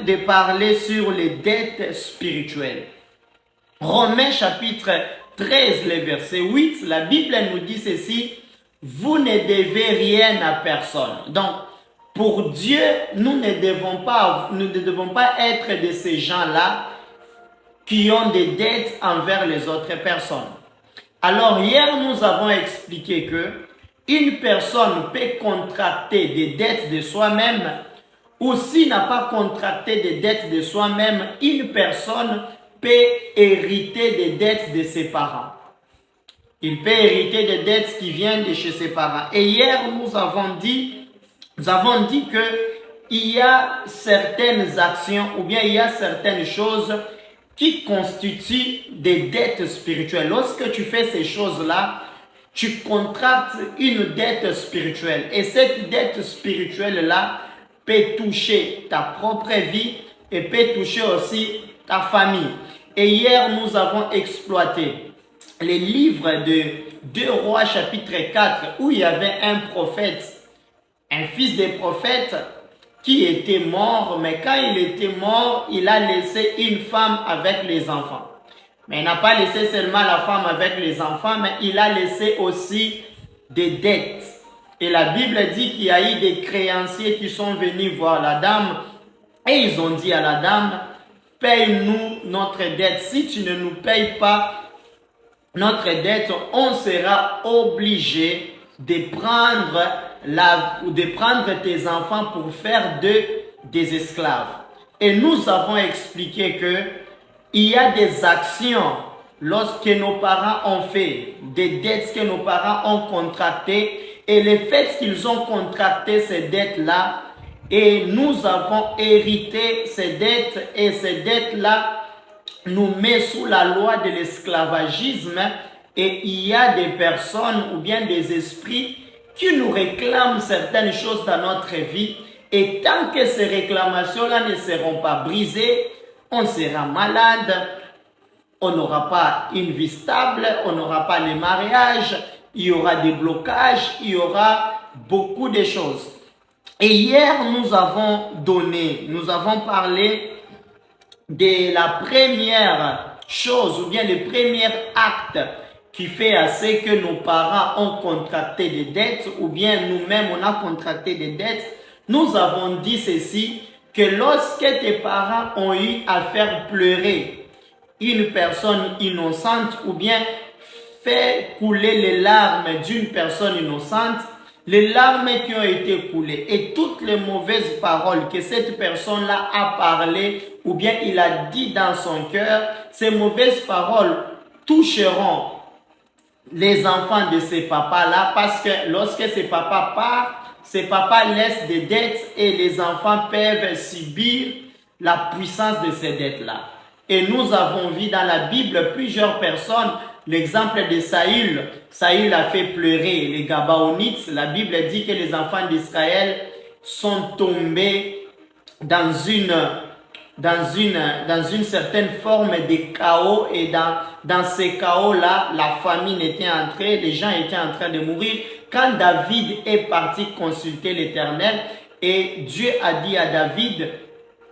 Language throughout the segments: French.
de parler sur les dettes spirituelles. Romains chapitre 13, le verset 8, la Bible nous dit ceci: vous ne devez rien à personne. Donc, pour Dieu, nous ne devons pas être de ces gens-là qui ont des dettes envers les autres personnes. Alors, hier, nous avons expliqué que une personne peut contracter des dettes de soi-même, ou s'il n'a pas contracté des dettes de soi-même, une personne peut hériter des dettes de ses parents. Il peut hériter des dettes qui viennent de chez ses parents. Et hier, nous avons dit que il y a certaines actions ou bien il y a certaines choses qui constituent des dettes spirituelles. Lorsque tu fais ces choses-là, tu contractes une dette spirituelle. Et cette dette spirituelle-là peut toucher ta propre vie et peut toucher aussi ta famille. Et hier, nous avons exploité les livres de 2 Rois chapitre 4 où il y avait un prophète, un fils de prophète qui était mort, mais quand il était mort, il a laissé une femme avec les enfants. Mais il n'a pas laissé seulement la femme avec les enfants, mais il a laissé aussi des dettes. Et la Bible dit qu'il y a eu des créanciers qui sont venus voir la dame et ils ont dit à la dame: paye-nous notre dette. Si tu ne nous payes pas notre dette, on sera obligé de prendre tes enfants pour faire des esclaves. Et nous avons expliqué que il y a des actions lorsque nos parents ont fait, des dettes que nos parents ont contractées, et le fait qu'ils ont contracté ces dettes-là, et nous avons hérité ces dettes, et ces dettes-là nous met sous la loi de l'esclavagisme, et il y a des personnes ou bien des esprits qui nous réclament certaines choses dans notre vie, et tant que ces réclamations-là ne seront pas brisées, on sera malade, on n'aura pas une vie stable, on n'aura pas les mariages, il y aura des blocages, il y aura beaucoup de choses. Et hier, nous avons parlé de la première chose ou bien le premier acte qui fait assez que nos parents ont contracté des dettes ou bien nous-mêmes on a contracté des dettes. Nous avons dit ceci, que lorsque tes parents ont eu à faire pleurer une personne innocente ou bien fait couler les larmes d'une personne innocente, les larmes qui ont été coulées et toutes les mauvaises paroles que cette personne-là a parlé ou bien il a dit dans son cœur, ces mauvaises paroles toucheront les enfants de ces papas-là, parce que lorsque ces papas partent, ces papas laissent des dettes et les enfants peuvent subir la puissance de ces dettes-là. Et nous avons vu dans la Bible plusieurs personnes, l'exemple de Saül. Saül a fait pleurer les Gabaonites. La Bible dit que les enfants d'Israël sont tombés dans une certaine forme de chaos, et dans ces chaos-là, la famine était entrée, les gens étaient en train de mourir. Quand David est parti consulter l'Éternel, et Dieu a dit à David,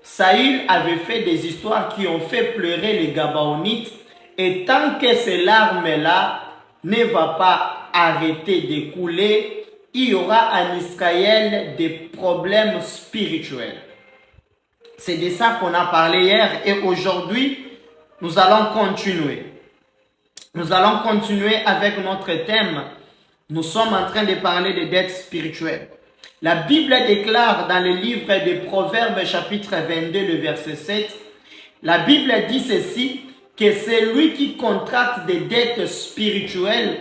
Saül avait fait des histoires qui ont fait pleurer les Gabaonites, et tant que ces larmes-là ne vont pas arrêter de couler, il y aura en Israël des problèmes spirituels. C'est de ça qu'on a parlé hier, et aujourd'hui, nous allons continuer. Nous allons continuer avec notre thème. Nous sommes en train de parler des dettes spirituelles. La Bible déclare dans le livre des Proverbes chapitre 22, le verset 7, la Bible dit ceci, que celui qui contracte des dettes spirituelles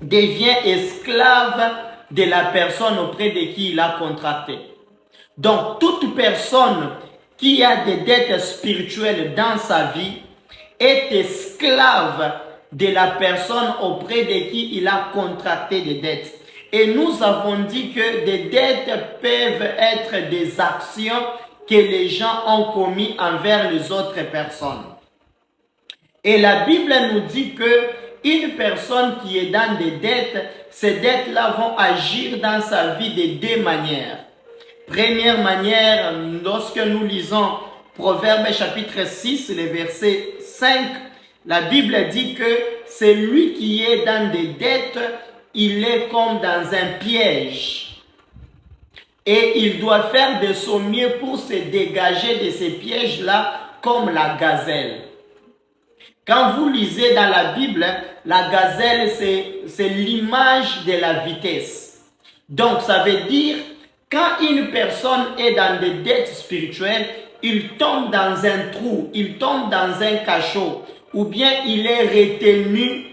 devient esclave de la personne auprès de qui il a contracté. Donc, toute personne qui a des dettes spirituelles dans sa vie est esclave de la personne auprès de qui il a contracté des dettes. Et nous avons dit que des dettes peuvent être des actions que les gens ont commises envers les autres personnes. Et la Bible nous dit que une personne qui est dans des dettes, ces dettes-là vont agir dans sa vie de deux manières. Première manière, lorsque nous lisons Proverbe chapitre 6, le verset 5, la Bible dit que celui qui est dans des dettes, il est comme dans un piège. Et il doit faire de son mieux pour se dégager de ces pièges-là comme la gazelle. Quand vous lisez dans la Bible, la gazelle, c'est l'image de la vitesse. Donc, ça veut dire, quand une personne est dans des dettes spirituelles, il tombe dans un trou, il tombe dans un cachot, ou bien il est retenu.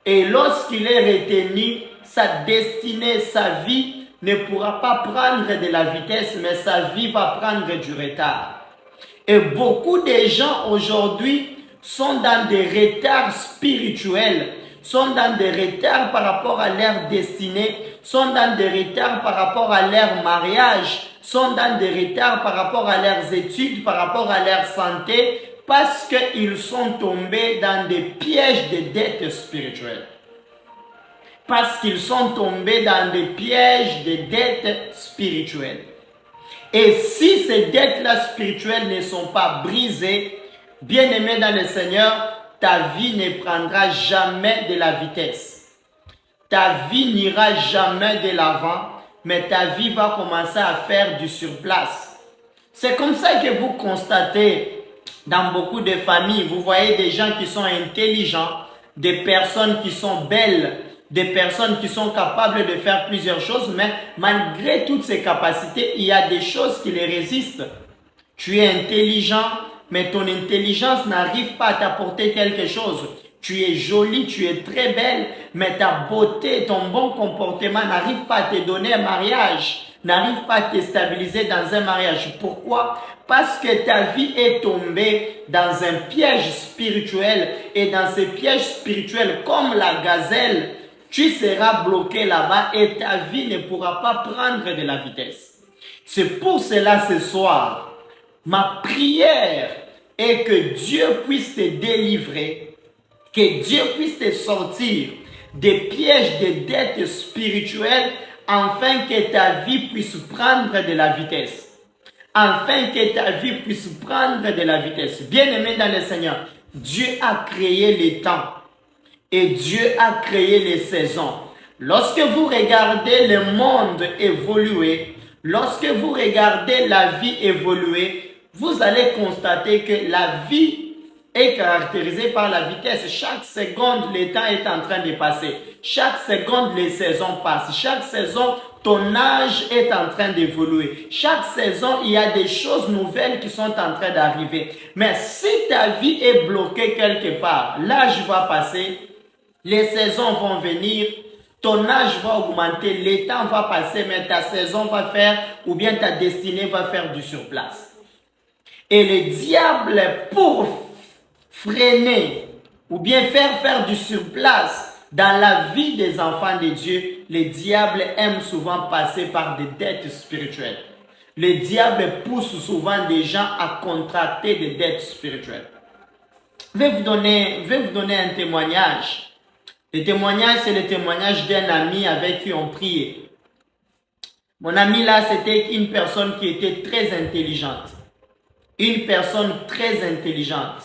Et lorsqu'il est retenu, sa destinée, sa vie ne pourra pas prendre de la vitesse, mais sa vie va prendre du retard. Et beaucoup de gens aujourd'hui sont dans des retards spirituels, sont dans des retards par rapport à leur destinée, sont dans des retards par rapport à leur mariage, sont dans des retards par rapport à leurs études, par rapport à leur santé, parce qu'ils sont tombés dans des pièges de dettes spirituelles. Parce qu'ils sont tombés dans des pièges de dettes spirituelles. Et si ces dettes-là spirituelles ne sont pas brisées, bien-aimé dans le Seigneur, ta vie ne prendra jamais de la vitesse. Ta vie n'ira jamais de l'avant, mais ta vie va commencer à faire du surplace. C'est comme ça que vous constatez dans beaucoup de familles, vous voyez des gens qui sont intelligents, des personnes qui sont belles, des personnes qui sont capables de faire plusieurs choses, mais malgré toutes ces capacités, il y a des choses qui les résistent. Tu es intelligent, mais ton intelligence n'arrive pas à t'apporter quelque chose. Tu es jolie, tu es très belle, mais ta beauté, ton bon comportement n'arrive pas à te donner un mariage, n'arrive pas à te stabiliser dans un mariage. Pourquoi? Parce que ta vie est tombée dans un piège spirituel, et dans ces pièges spirituels, comme la gazelle, tu seras bloqué là-bas et ta vie ne pourra pas prendre de la vitesse. C'est pour cela ce soir, ma prière est que Dieu puisse te délivrer, que Dieu puisse te sortir des pièges de dettes spirituelles, afin que ta vie puisse prendre de la vitesse. Afin que ta vie puisse prendre de la vitesse. Bien-aimé dans le Seigneur, Dieu a créé les temps. Et Dieu a créé les saisons. Lorsque vous regardez le monde évoluer, lorsque vous regardez la vie évoluer, vous allez constater que la vie est caractérisée par la vitesse. Chaque seconde, le temps est en train de passer. Chaque seconde, les saisons passent. Chaque saison, ton âge est en train d'évoluer. Chaque saison, il y a des choses nouvelles qui sont en train d'arriver. Mais si ta vie est bloquée quelque part, l'âge va passer, les saisons vont venir, ton âge va augmenter, le temps va passer, mais ta saison va faire, ou bien ta destinée va faire du surplace. Et le diable, pour freiner, ou bien faire du surplace dans la vie des enfants de Dieu, le diable aime souvent passer par des dettes spirituelles. Le diable pousse souvent des gens à contracter des dettes spirituelles. Je vais vous donner un témoignage. Le témoignage, c'est le témoignage d'un ami avec qui on priait. Mon ami là, c'était une personne qui était très intelligente. Une personne très intelligente.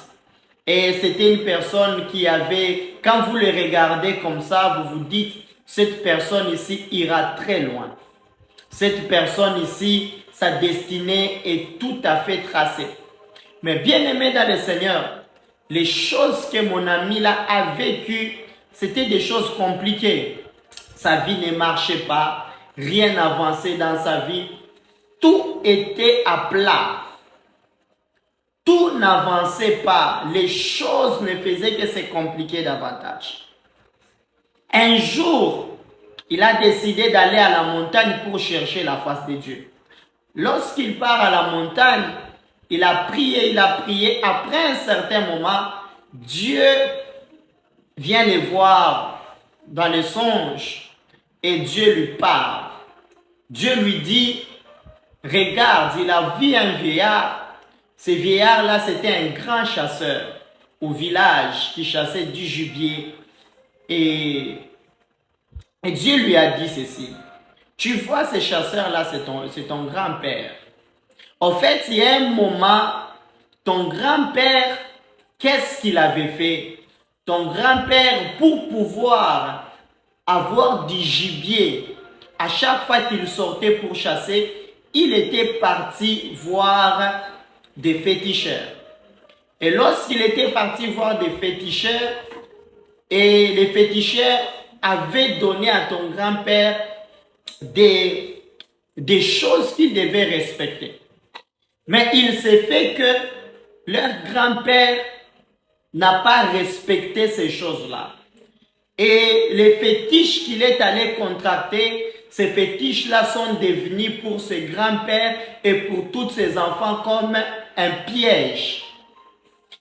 Et c'était une personne qui avait, quand vous le regardez comme ça, vous vous dites, cette personne ici ira très loin. Cette personne ici, sa destinée est tout à fait tracée. Mais bien aimé dans le Seigneur, les choses que mon ami là a vécues, c'était des choses compliquées. Sa vie ne marchait pas, rien n'avançait dans sa vie. Tout était à plat. Tout n'avançait pas. Les choses ne faisaient que se compliquer davantage. Un jour, il a décidé d'aller à la montagne pour chercher la face de Dieu. Lorsqu'il part à la montagne, il a prié. Après un certain moment, Dieu vient le voir dans le songe et Dieu lui parle. Dieu lui dit, regarde, il a vu un vieillard. Ce vieillard-là, c'était un grand chasseur au village qui chassait du gibier. Et Dieu lui a dit ceci. Tu vois, ce chasseur-là, c'est ton grand-père. En fait, il y a un moment, ton grand-père, qu'est-ce qu'il avait fait? Ton grand-père, pour pouvoir avoir du gibier, à chaque fois qu'il sortait pour chasser, il était parti voir des féticheurs. Et lorsqu'il était parti voir des féticheurs, et les féticheurs avaient donné à ton grand-père des choses qu'il devait respecter. Mais il s'est fait que leur grand-père n'a pas respecté ces choses-là. Et les fétiches qu'il est allé contracter, ces fétiches-là sont devenus pour ses grands-pères et pour tous ses enfants comme un piège.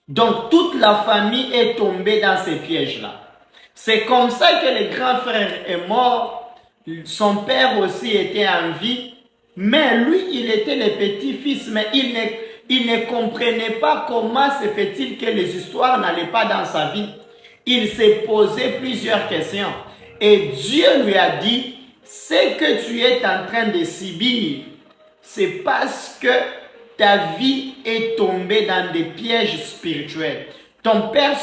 Donc toute la famille est tombée dans ces pièges-là. C'est comme ça que le grand frère est mort. Son père aussi était en vie. Mais lui, il était le petit-fils. Mais il ne comprenait pas comment se fait-il que les histoires n'allaient pas dans sa vie. Il s'est posé plusieurs questions. Et Dieu lui a dit, ce que tu es en train de subir, c'est parce que ta vie est tombée dans des pièges spirituels. Ton père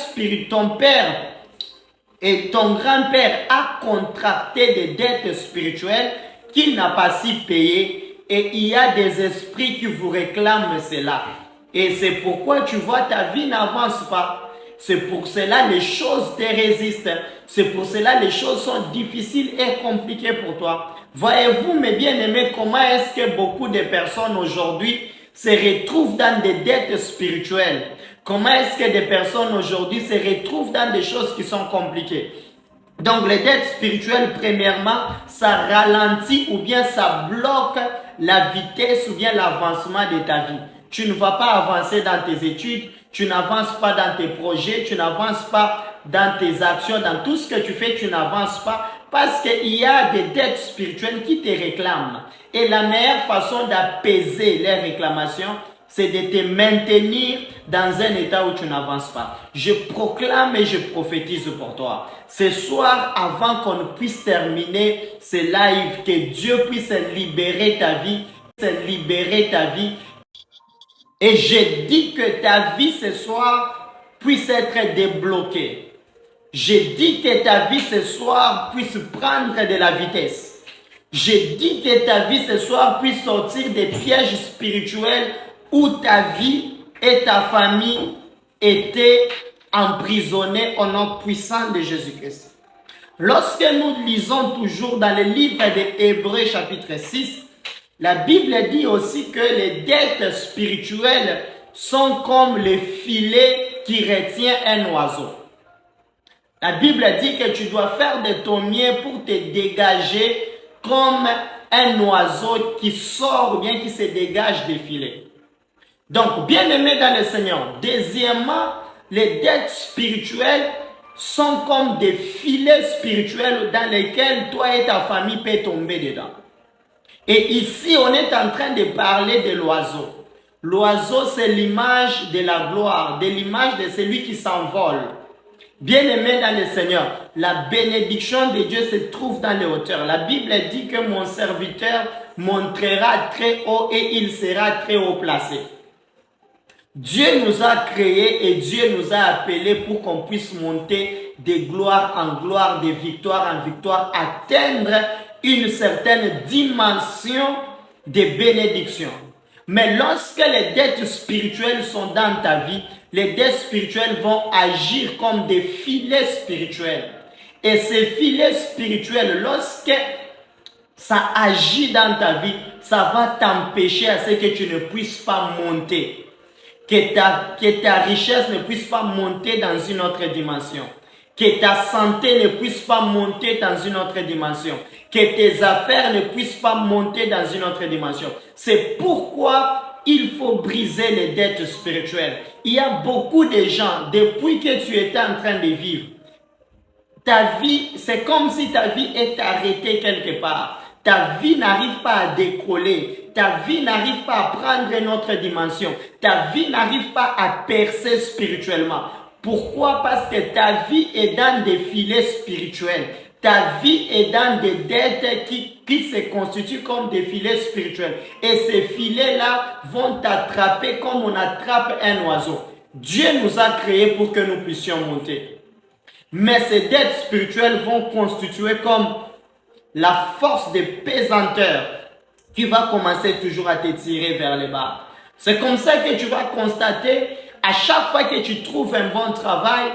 et ton grand-père a contracté des dettes spirituelles qu'il n'a pas si payées. Et il y a des esprits qui vous réclament cela. Et c'est pourquoi tu vois ta vie n'avance pas. C'est pour cela les choses te résistent. C'est pour cela les choses sont difficiles et compliquées pour toi. Voyez-vous, mes bien-aimés, comment est-ce que beaucoup de personnes aujourd'hui se retrouvent dans des dettes spirituelles? Comment est-ce que des personnes aujourd'hui se retrouvent dans des choses qui sont compliquées? Donc les dettes spirituelles, premièrement, ça ralentit ou bien ça bloque la vitesse ou bien l'avancement de ta vie. Tu ne vas pas avancer dans tes études, tu n'avances pas dans tes projets, tu n'avances pas dans tes actions, dans tout ce que tu fais, tu n'avances pas parce qu'il y a des dettes spirituelles qui te réclament. Et la meilleure façon d'apaiser les réclamations, c'est de te maintenir dans un état où tu n'avances pas. Je proclame et je prophétise pour toi. Ce soir, avant qu'on puisse terminer ce live, que Dieu puisse libérer ta vie, Et je dis que ta vie ce soir puisse être débloquée. Je dis que ta vie ce soir puisse prendre de la vitesse. Je dis que ta vie ce soir puisse sortir des pièges spirituels où ta vie et ta famille étaient emprisonnées au nom puissant de Jésus-Christ. Lorsque nous lisons toujours dans le livre de Hébreux chapitre 6, la Bible dit aussi que les dettes spirituelles sont comme le filet qui retient un oiseau. La Bible dit que tu dois faire de ton mieux pour te dégager comme un oiseau qui sort ou bien qui se dégage des filets. Donc, bien aimé dans le Seigneur, deuxièmement, les dettes spirituelles sont comme des filets spirituels dans lesquels toi et ta famille peuvent tomber dedans. Et ici, on est en train de parler de l'oiseau. L'oiseau, c'est l'image de la gloire, de l'image de celui qui s'envole. Bien aimé dans le Seigneur, la bénédiction de Dieu se trouve dans les hauteurs. La Bible dit que mon serviteur montera très haut et il sera très haut placé. Dieu nous a créés et Dieu nous a appelés pour qu'on puisse monter de gloire en gloire, de victoire en victoire, atteindre une certaine dimension de bénédiction. Mais lorsque les dettes spirituelles sont dans ta vie, les dettes spirituelles vont agir comme des filets spirituels. Et ces filets spirituels, lorsque ça agit dans ta vie, ça va t'empêcher à ce que tu ne puisses pas monter. Que ta richesse ne puisse pas monter dans une autre dimension. Que ta santé ne puisse pas monter dans une autre dimension. Que tes affaires ne puissent pas monter dans une autre dimension. C'est pourquoi il faut briser les dettes spirituelles. Il y a beaucoup de gens, depuis que tu étais en train de vivre, ta vie, c'est comme si ta vie est arrêtée quelque part. Ta vie n'arrive pas à décoller. Ta vie n'arrive pas à prendre une autre dimension. Ta vie n'arrive pas à percer spirituellement. Pourquoi? Parce que ta vie est dans des filets spirituels. ta vie est dans des dettes qui se constituent comme des filets spirituels. Et ces filets-là vont t'attraper comme on attrape un oiseau. Dieu nous a créés pour que nous puissions monter. Mais ces dettes spirituelles vont constituer comme la force de pesanteur qui va commencer toujours à te tirer vers le bas. C'est comme ça que tu vas constater, à chaque fois que tu trouves un bon travail,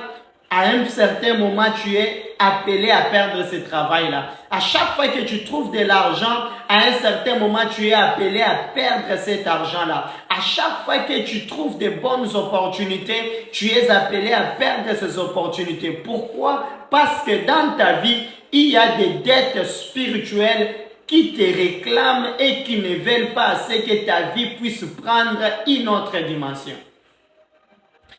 à un certain moment, tu es appelé à perdre ce travail-là. À chaque fois que tu trouves de l'argent, à un certain moment, tu es appelé à perdre cet argent-là. À chaque fois que tu trouves de bonnes opportunités, tu es appelé à perdre ces opportunités. Pourquoi? Parce que dans ta vie, il y a des dettes spirituelles qui te réclament et qui ne veulent pas assez que ta vie puisse prendre une autre dimension.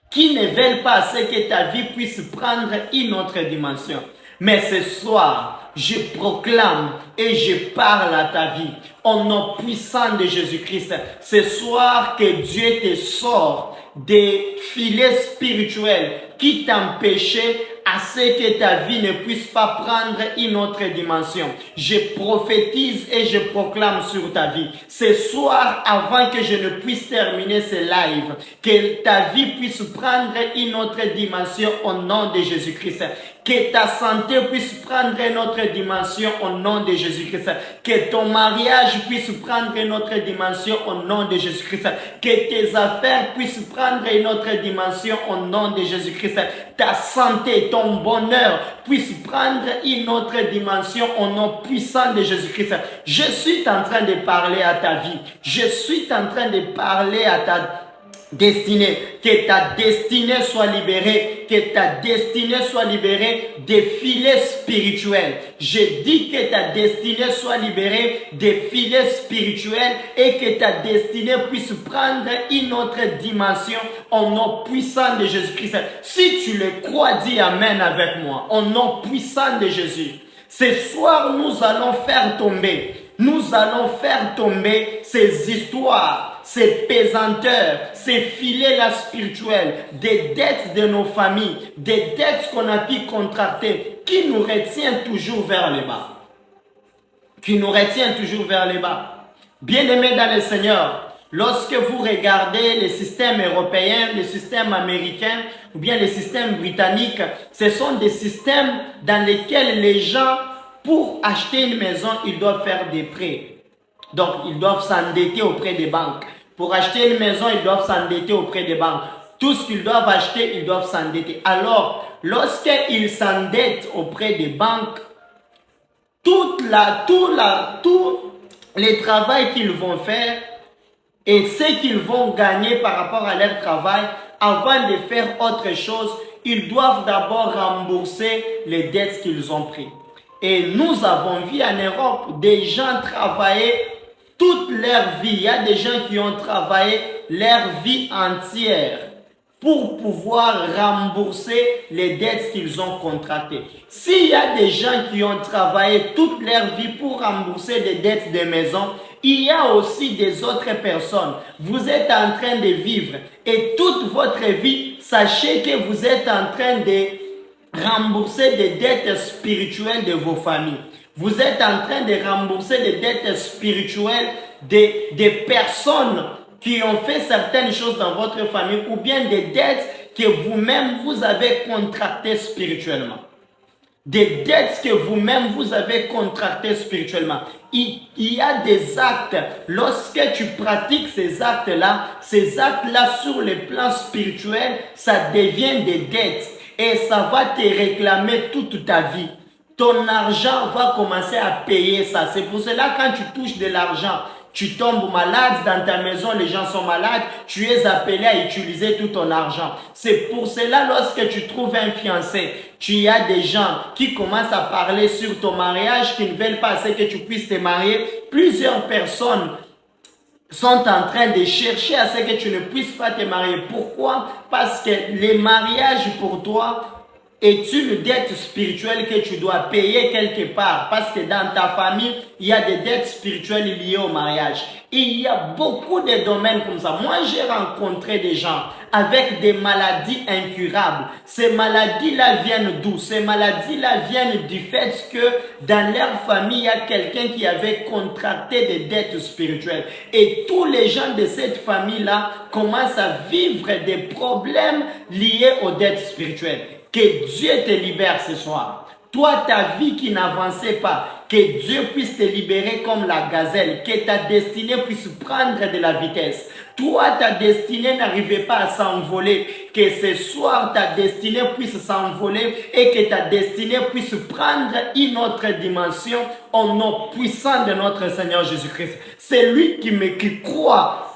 Qui ne veulent pas assez que ta vie puisse prendre une autre dimension. Mais ce soir, je proclame et je parle à ta vie au nom puissant de Jésus-Christ. Ce soir, que Dieu te sort des filets spirituels qui t'empêchaient à ce que ta vie ne puisse pas prendre une autre dimension. Je prophétise et je proclame sur ta vie. Ce soir, avant que je ne puisse terminer ce live, que ta vie puisse prendre une autre dimension au nom de Jésus-Christ. Que ta santé puisse prendre une autre dimension au nom de Jésus-Christ. Que ton mariage puisse prendre une autre dimension au nom de Jésus-Christ. Que tes affaires puissent prendre une autre dimension au nom de Jésus-Christ. Ta santé, ton bonheur puisse prendre une autre dimension au nom puissant de Jésus-Christ. Je suis en train de parler à ta vie. Je suis en train de parler à ta destinée, que ta destinée soit libérée, que ta destinée soit libérée des filets spirituels. Je dis que ta destinée soit libérée des filets spirituels et que ta destinée puisse prendre une autre dimension au nom puissant de Jésus-Christ. Si tu le crois, dis Amen avec moi, au nom puissant de Jésus. Ce soir, nous allons faire tomber ces histoires, ces pesanteurs, ces filets-là spirituels, des dettes de nos familles, des dettes qu'on a pu contracter, qui nous retient toujours vers le bas. Bien-aimés dans le Seigneur, lorsque vous regardez les systèmes européens, les systèmes américains ou bien les systèmes britanniques, ce sont des systèmes dans lesquels les gens, pour acheter une maison, ils doivent faire des prêts. Donc, ils doivent s'endetter auprès des banques. Pour acheter une maison, ils doivent s'endetter auprès des banques. Tout ce qu'ils doivent acheter, ils doivent s'endetter. Alors, lorsqu'ils s'endettent auprès des banques, tout le travail qu'ils vont faire et ce qu'ils vont gagner par rapport à leur travail, avant de faire autre chose, ils doivent d'abord rembourser les dettes qu'ils ont prises. Et nous avons vu en Europe des gens travailler toute leur vie. Il y a des gens qui ont travaillé leur vie entière pour pouvoir rembourser les dettes qu'ils ont contractées. S'il y a des gens qui ont travaillé toute leur vie pour rembourser des dettes de maison, il y a aussi des autres personnes. Vous êtes en train de vivre et toute votre vie, sachez que vous êtes en train de rembourser des dettes spirituelles de vos familles. Vous êtes en train de rembourser des dettes spirituelles des personnes qui ont fait certaines choses dans votre famille ou bien des dettes que vous-même vous avez contractées spirituellement. Des dettes que vous-même vous avez contractées spirituellement. Il y a des actes, lorsque tu pratiques ces actes-là sur le plan spirituel, ça devient des dettes. Et ça va te réclamer toute ta vie. Ton argent va commencer à payer ça. C'est pour cela quand tu touches de l'argent, tu tombes malade dans ta maison, les gens sont malades, tu es appelé à utiliser tout ton argent. C'est pour cela lorsque tu trouves un fiancé, tu as des gens qui commencent à parler sur ton mariage, qui ne veulent pas que tu puisses te marier. Plusieurs personnes sont en train de chercher à ce que tu ne puisses pas te marier. Pourquoi? Parce que les mariages pour toi est une dette spirituelle que tu dois payer quelque part. Parce que dans ta famille, il y a des dettes spirituelles liées au mariage. Il y a beaucoup de domaines comme ça. Moi, j'ai rencontré des gens avec des maladies incurables. Ces maladies-là viennent d'où? Ces maladies-là viennent du fait que dans leur famille, il y a quelqu'un qui avait contracté des dettes spirituelles. Et tous les gens de cette famille-là commencent à vivre des problèmes liés aux dettes spirituelles. Que Dieu te libère ce soir. Toi, ta vie qui n'avançait pas, que Dieu puisse te libérer comme la gazelle, que ta destinée puisse prendre de la vitesse. Toi, ta destinée n'arrivait pas à s'envoler, que ce soir, ta destinée puisse s'envoler et que ta destinée puisse prendre une autre dimension au nom puissant de notre Seigneur Jésus-Christ. C'est lui qui croit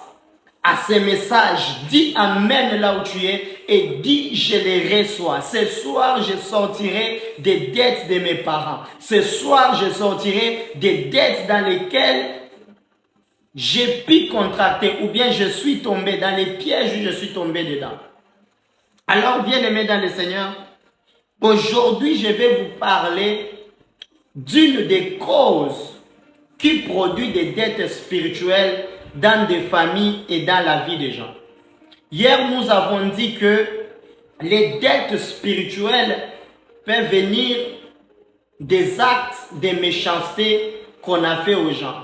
à ces messages, dis Amen là où tu es et dis je les reçois. Ce soir, je sortirai des dettes de mes parents. Ce soir, je sortirai des dettes dans lesquelles j'ai pu contracter ou bien je suis tombé dans les pièges où je suis tombé dedans. Alors, bien-aimés dans le Seigneur, aujourd'hui, je vais vous parler d'une des causes qui produit des dettes spirituelles dans des familles et dans la vie des gens. Hier, nous avons dit que les dettes spirituelles peuvent venir des actes de méchanceté qu'on a fait aux gens.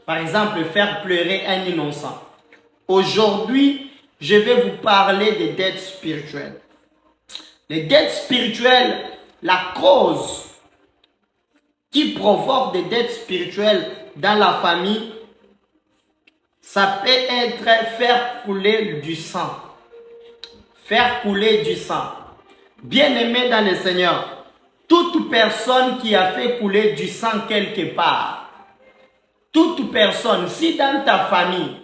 Par exemple, faire pleurer un innocent. Aujourd'hui, je vais vous parler des dettes spirituelles. Les dettes spirituelles, la cause qui provoque des dettes spirituelles dans la famille, ça peut être faire couler du sang. Faire couler du sang. Bien-aimé dans le Seigneur, toute personne qui a fait couler du sang quelque part, toute personne, si dans ta famille,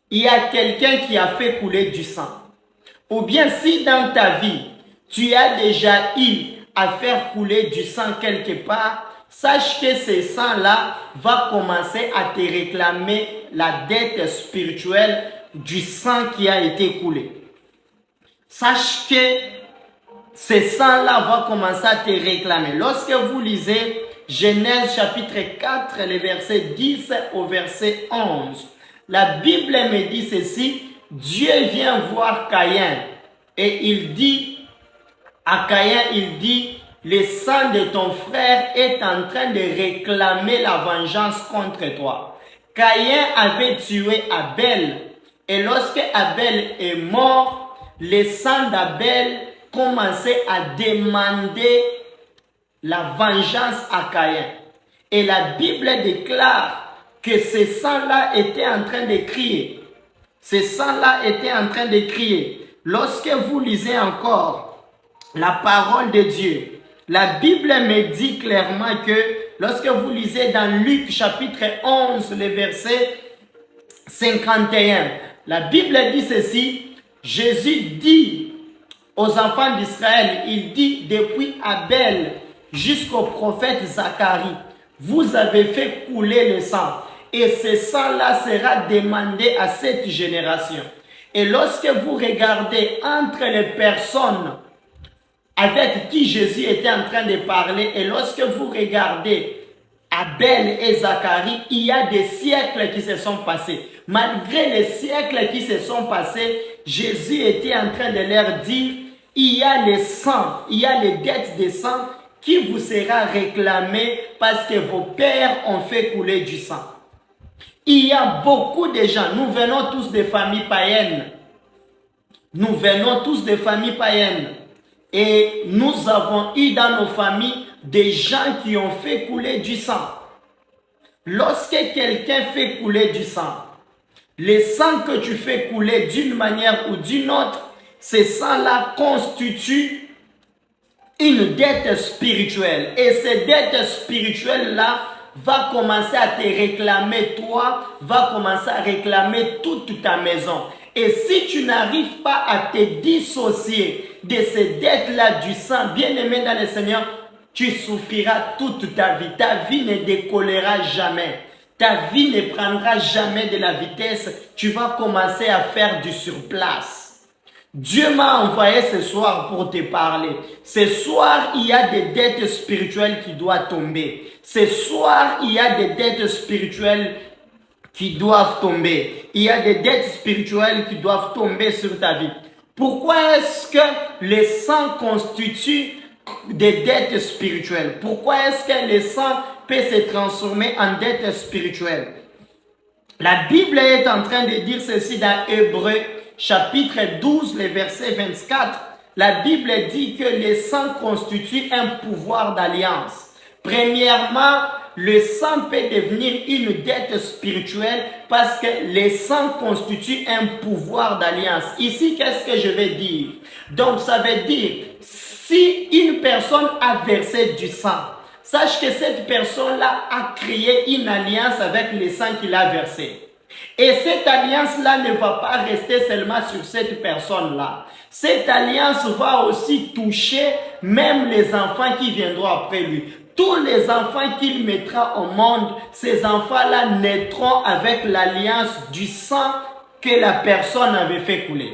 il y a quelqu'un qui a fait couler du sang, ou bien si dans ta vie, tu as déjà eu à faire couler du sang quelque part, sache que ce sang-là va commencer à te réclamer la dette spirituelle du sang qui a été coulé. Sache que ce sang-là va commencer à te réclamer. Lorsque vous lisez Genèse chapitre 4, les versets 10 au verset 11, la Bible me dit ceci, Dieu vient voir Caïn et il dit à Caïn, il dit, le sang de ton frère est en train de réclamer la vengeance contre toi. Caïn avait tué Abel et lorsque Abel est mort, le sang d'Abel commençait à demander la vengeance à Caïn. Et la Bible déclare que ce sang-là était en train de crier. Ce sang-là était en train de crier. Lorsque vous lisez encore la parole de Dieu, la Bible me dit clairement que lorsque vous lisez dans Luc chapitre 11, le verset 51, la Bible dit ceci, Jésus dit aux enfants d'Israël, il dit depuis Abel jusqu'au prophète Zacharie, vous avez fait couler le sang et ce sang-là sera demandé à cette génération. Et lorsque vous regardez entre les personnes avec qui Jésus était en train de parler, et lorsque vous regardez Abel et Zacharie, il y a des siècles qui se sont passés. Malgré les siècles qui se sont passés, Jésus était en train de leur dire, il y a le sang, il y a les dettes de sang qui vous sera réclamé parce que vos pères ont fait couler du sang. Il y a beaucoup de gens, nous venons tous de familles païennes. Nous venons tous de familles païennes. Et nous avons eu dans nos familles des gens qui ont fait couler du sang. Lorsque quelqu'un fait couler du sang, le sang que tu fais couler d'une manière ou d'une autre, ce sang-là constitue une dette spirituelle. Et cette dette spirituelle-là va commencer à te réclamer toi, va commencer à réclamer toute ta maison. Et si tu n'arrives pas à te dissocier de ces dettes-là du sang, bien-aimé dans le Seigneur, tu souffriras toute ta vie. Ta vie ne décollera jamais. Ta vie ne prendra jamais de la vitesse. Tu vas commencer à faire du surplace. Dieu m'a envoyé ce soir pour te parler. Ce soir, il y a des dettes spirituelles qui doivent tomber. Ce soir, il y a des dettes spirituelles qui doivent tomber. Il y a des dettes spirituelles qui doivent tomber sur ta vie. Pourquoi est-ce que le sang constitue des dettes spirituelles? Pourquoi est-ce que le sang peut se transformer en dettes spirituelles? La Bible est en train de dire ceci dans Hébreux chapitre 12, le verset 24. La Bible dit que le sang constitue un pouvoir d'alliance. Premièrement, le sang peut devenir une dette spirituelle parce que le sang constitue un pouvoir d'alliance. Ici, qu'est-ce que je vais dire? Donc, ça veut dire, si une personne a versé du sang, sache que cette personne-là a créé une alliance avec le sang qu'il a versé. Et cette alliance-là ne va pas rester seulement sur cette personne-là. Cette alliance va aussi toucher même les enfants qui viendront après lui. Tous les enfants qu'il mettra au monde, ces enfants-là naîtront avec l'alliance du sang que la personne avait fait couler.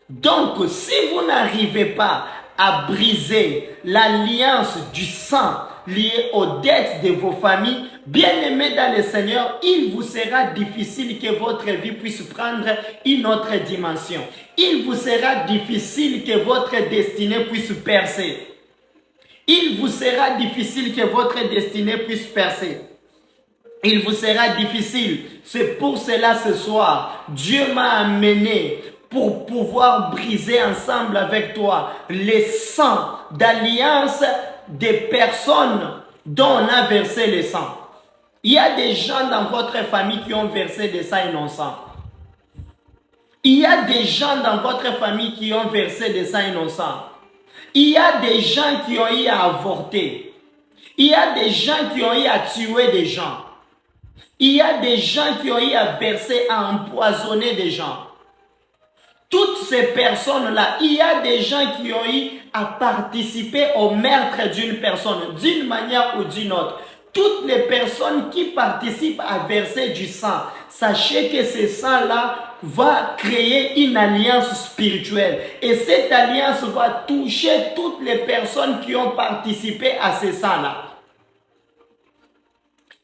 Donc, si vous n'arrivez pas à briser l'alliance du sang liée aux dettes de vos familles, bien-aimés dans le Seigneur, il vous sera difficile que votre vie puisse prendre une autre dimension. Il vous sera difficile que votre destinée puisse percer. Il vous sera difficile que votre destinée puisse percer. Il vous sera difficile. C'est pour cela ce soir, Dieu m'a amené pour pouvoir briser ensemble avec toi les sangs d'alliance des personnes dont on a versé le sang. Il y a des gens dans votre famille qui ont versé des sangs innocents. Il y a des gens dans votre famille qui ont versé des sangs innocents. Il y a des gens qui ont eu à avorter. Il y a des gens qui ont eu à tuer des gens. Il y a des gens qui ont eu à verser, à empoisonner des gens. Toutes ces personnes-là, il y a des gens qui ont eu à participer au meurtre d'une personne, d'une manière ou d'une autre. Toutes les personnes qui participent à verser du sang, sachez que ce sang-là va créer une alliance spirituelle. Et cette alliance va toucher toutes les personnes qui ont participé à ce sang-là.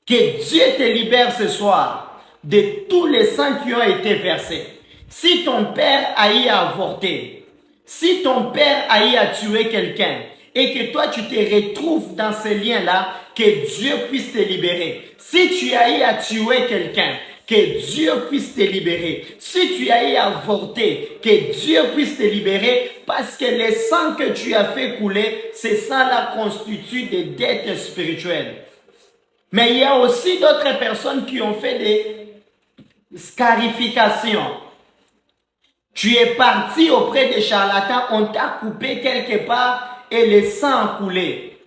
Que Dieu te libère ce soir de tous les sangs qui ont été versés. Si ton père a eu à avorter, si ton père a eu à tuer quelqu'un, et que toi tu te retrouves dans ce lien-là, que Dieu puisse te libérer. Si tu as eu à tuer quelqu'un, que Dieu puisse te libérer. Si tu as eu à avorter, que Dieu puisse te libérer, parce que le sang que tu as fait couler, ce sang-là constitue des dettes spirituelles. Mais il y a aussi d'autres personnes qui ont fait des scarifications. Tu es parti auprès des charlatans, on t'a coupé quelque part et le sang a coulé.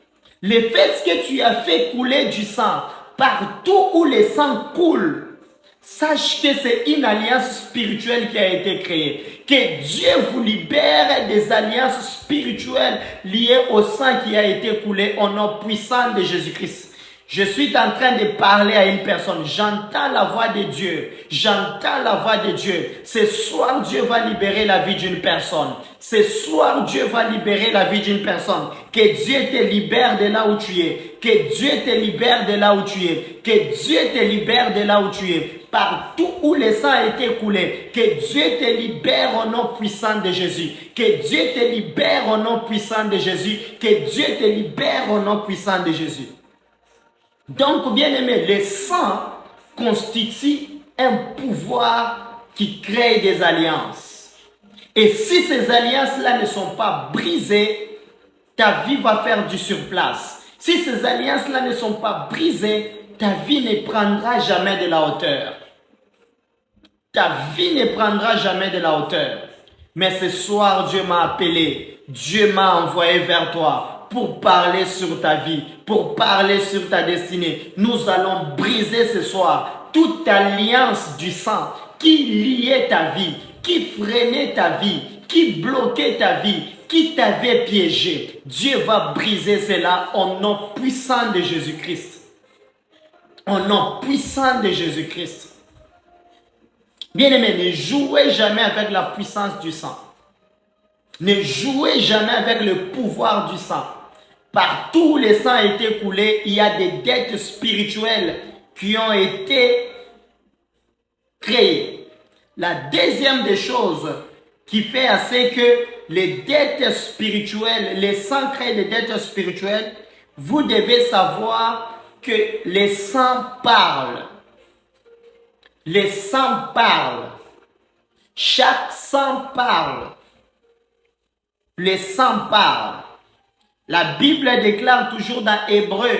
Le fait que tu as fait couler du sang, partout où le sang coule, sache que c'est une alliance spirituelle qui a été créée. Que Dieu vous libère des alliances spirituelles liées au sang qui a été coulé au nom puissant de Jésus-Christ. Je suis en train de parler à une personne. J'entends la voix de Dieu. J'entends la voix de Dieu. Ce soir, Dieu va libérer la vie d'une personne. Ce soir, Dieu va libérer la vie d'une personne. Que Dieu te libère de là où tu es. Que Dieu te libère de là où tu es. Que Dieu te libère de là où tu es. Partout où le sang a été coulé, que Dieu te libère au nom puissant de Jésus. Que Dieu te libère au nom puissant de Jésus. Que Dieu te libère au nom puissant de Jésus. Donc, bien aimé, le sang constitue un pouvoir qui crée des alliances. Et si ces alliances-là ne sont pas brisées, ta vie va faire du surplace. Si ces alliances-là ne sont pas brisées, ta vie ne prendra jamais de la hauteur. Ta vie ne prendra jamais de la hauteur. Mais ce soir, Dieu m'a appelé. Dieu m'a envoyé vers toi pour parler sur ta vie, pour parler sur ta destinée. Nous allons briser ce soir toute alliance du sang qui liait ta vie, qui freinait ta vie, qui bloquait ta vie, qui t'avait piégé. Dieu va briser cela au nom puissant de Jésus-Christ. Au nom puissant de Jésus-Christ. Bien-aimé, ne jouez jamais avec la puissance du sang. Ne jouez jamais avec le pouvoir du sang. Partout où le sang a été coulé, il y a des dettes spirituelles qui ont été créées. La deuxième des choses qui fait assez que les dettes spirituelles, les sangs créent des dettes spirituelles, vous devez savoir que les sangs parlent. Les sangs parlent. Chaque sang parle. Les sangs parlent. La Bible déclare toujours dans Hébreux,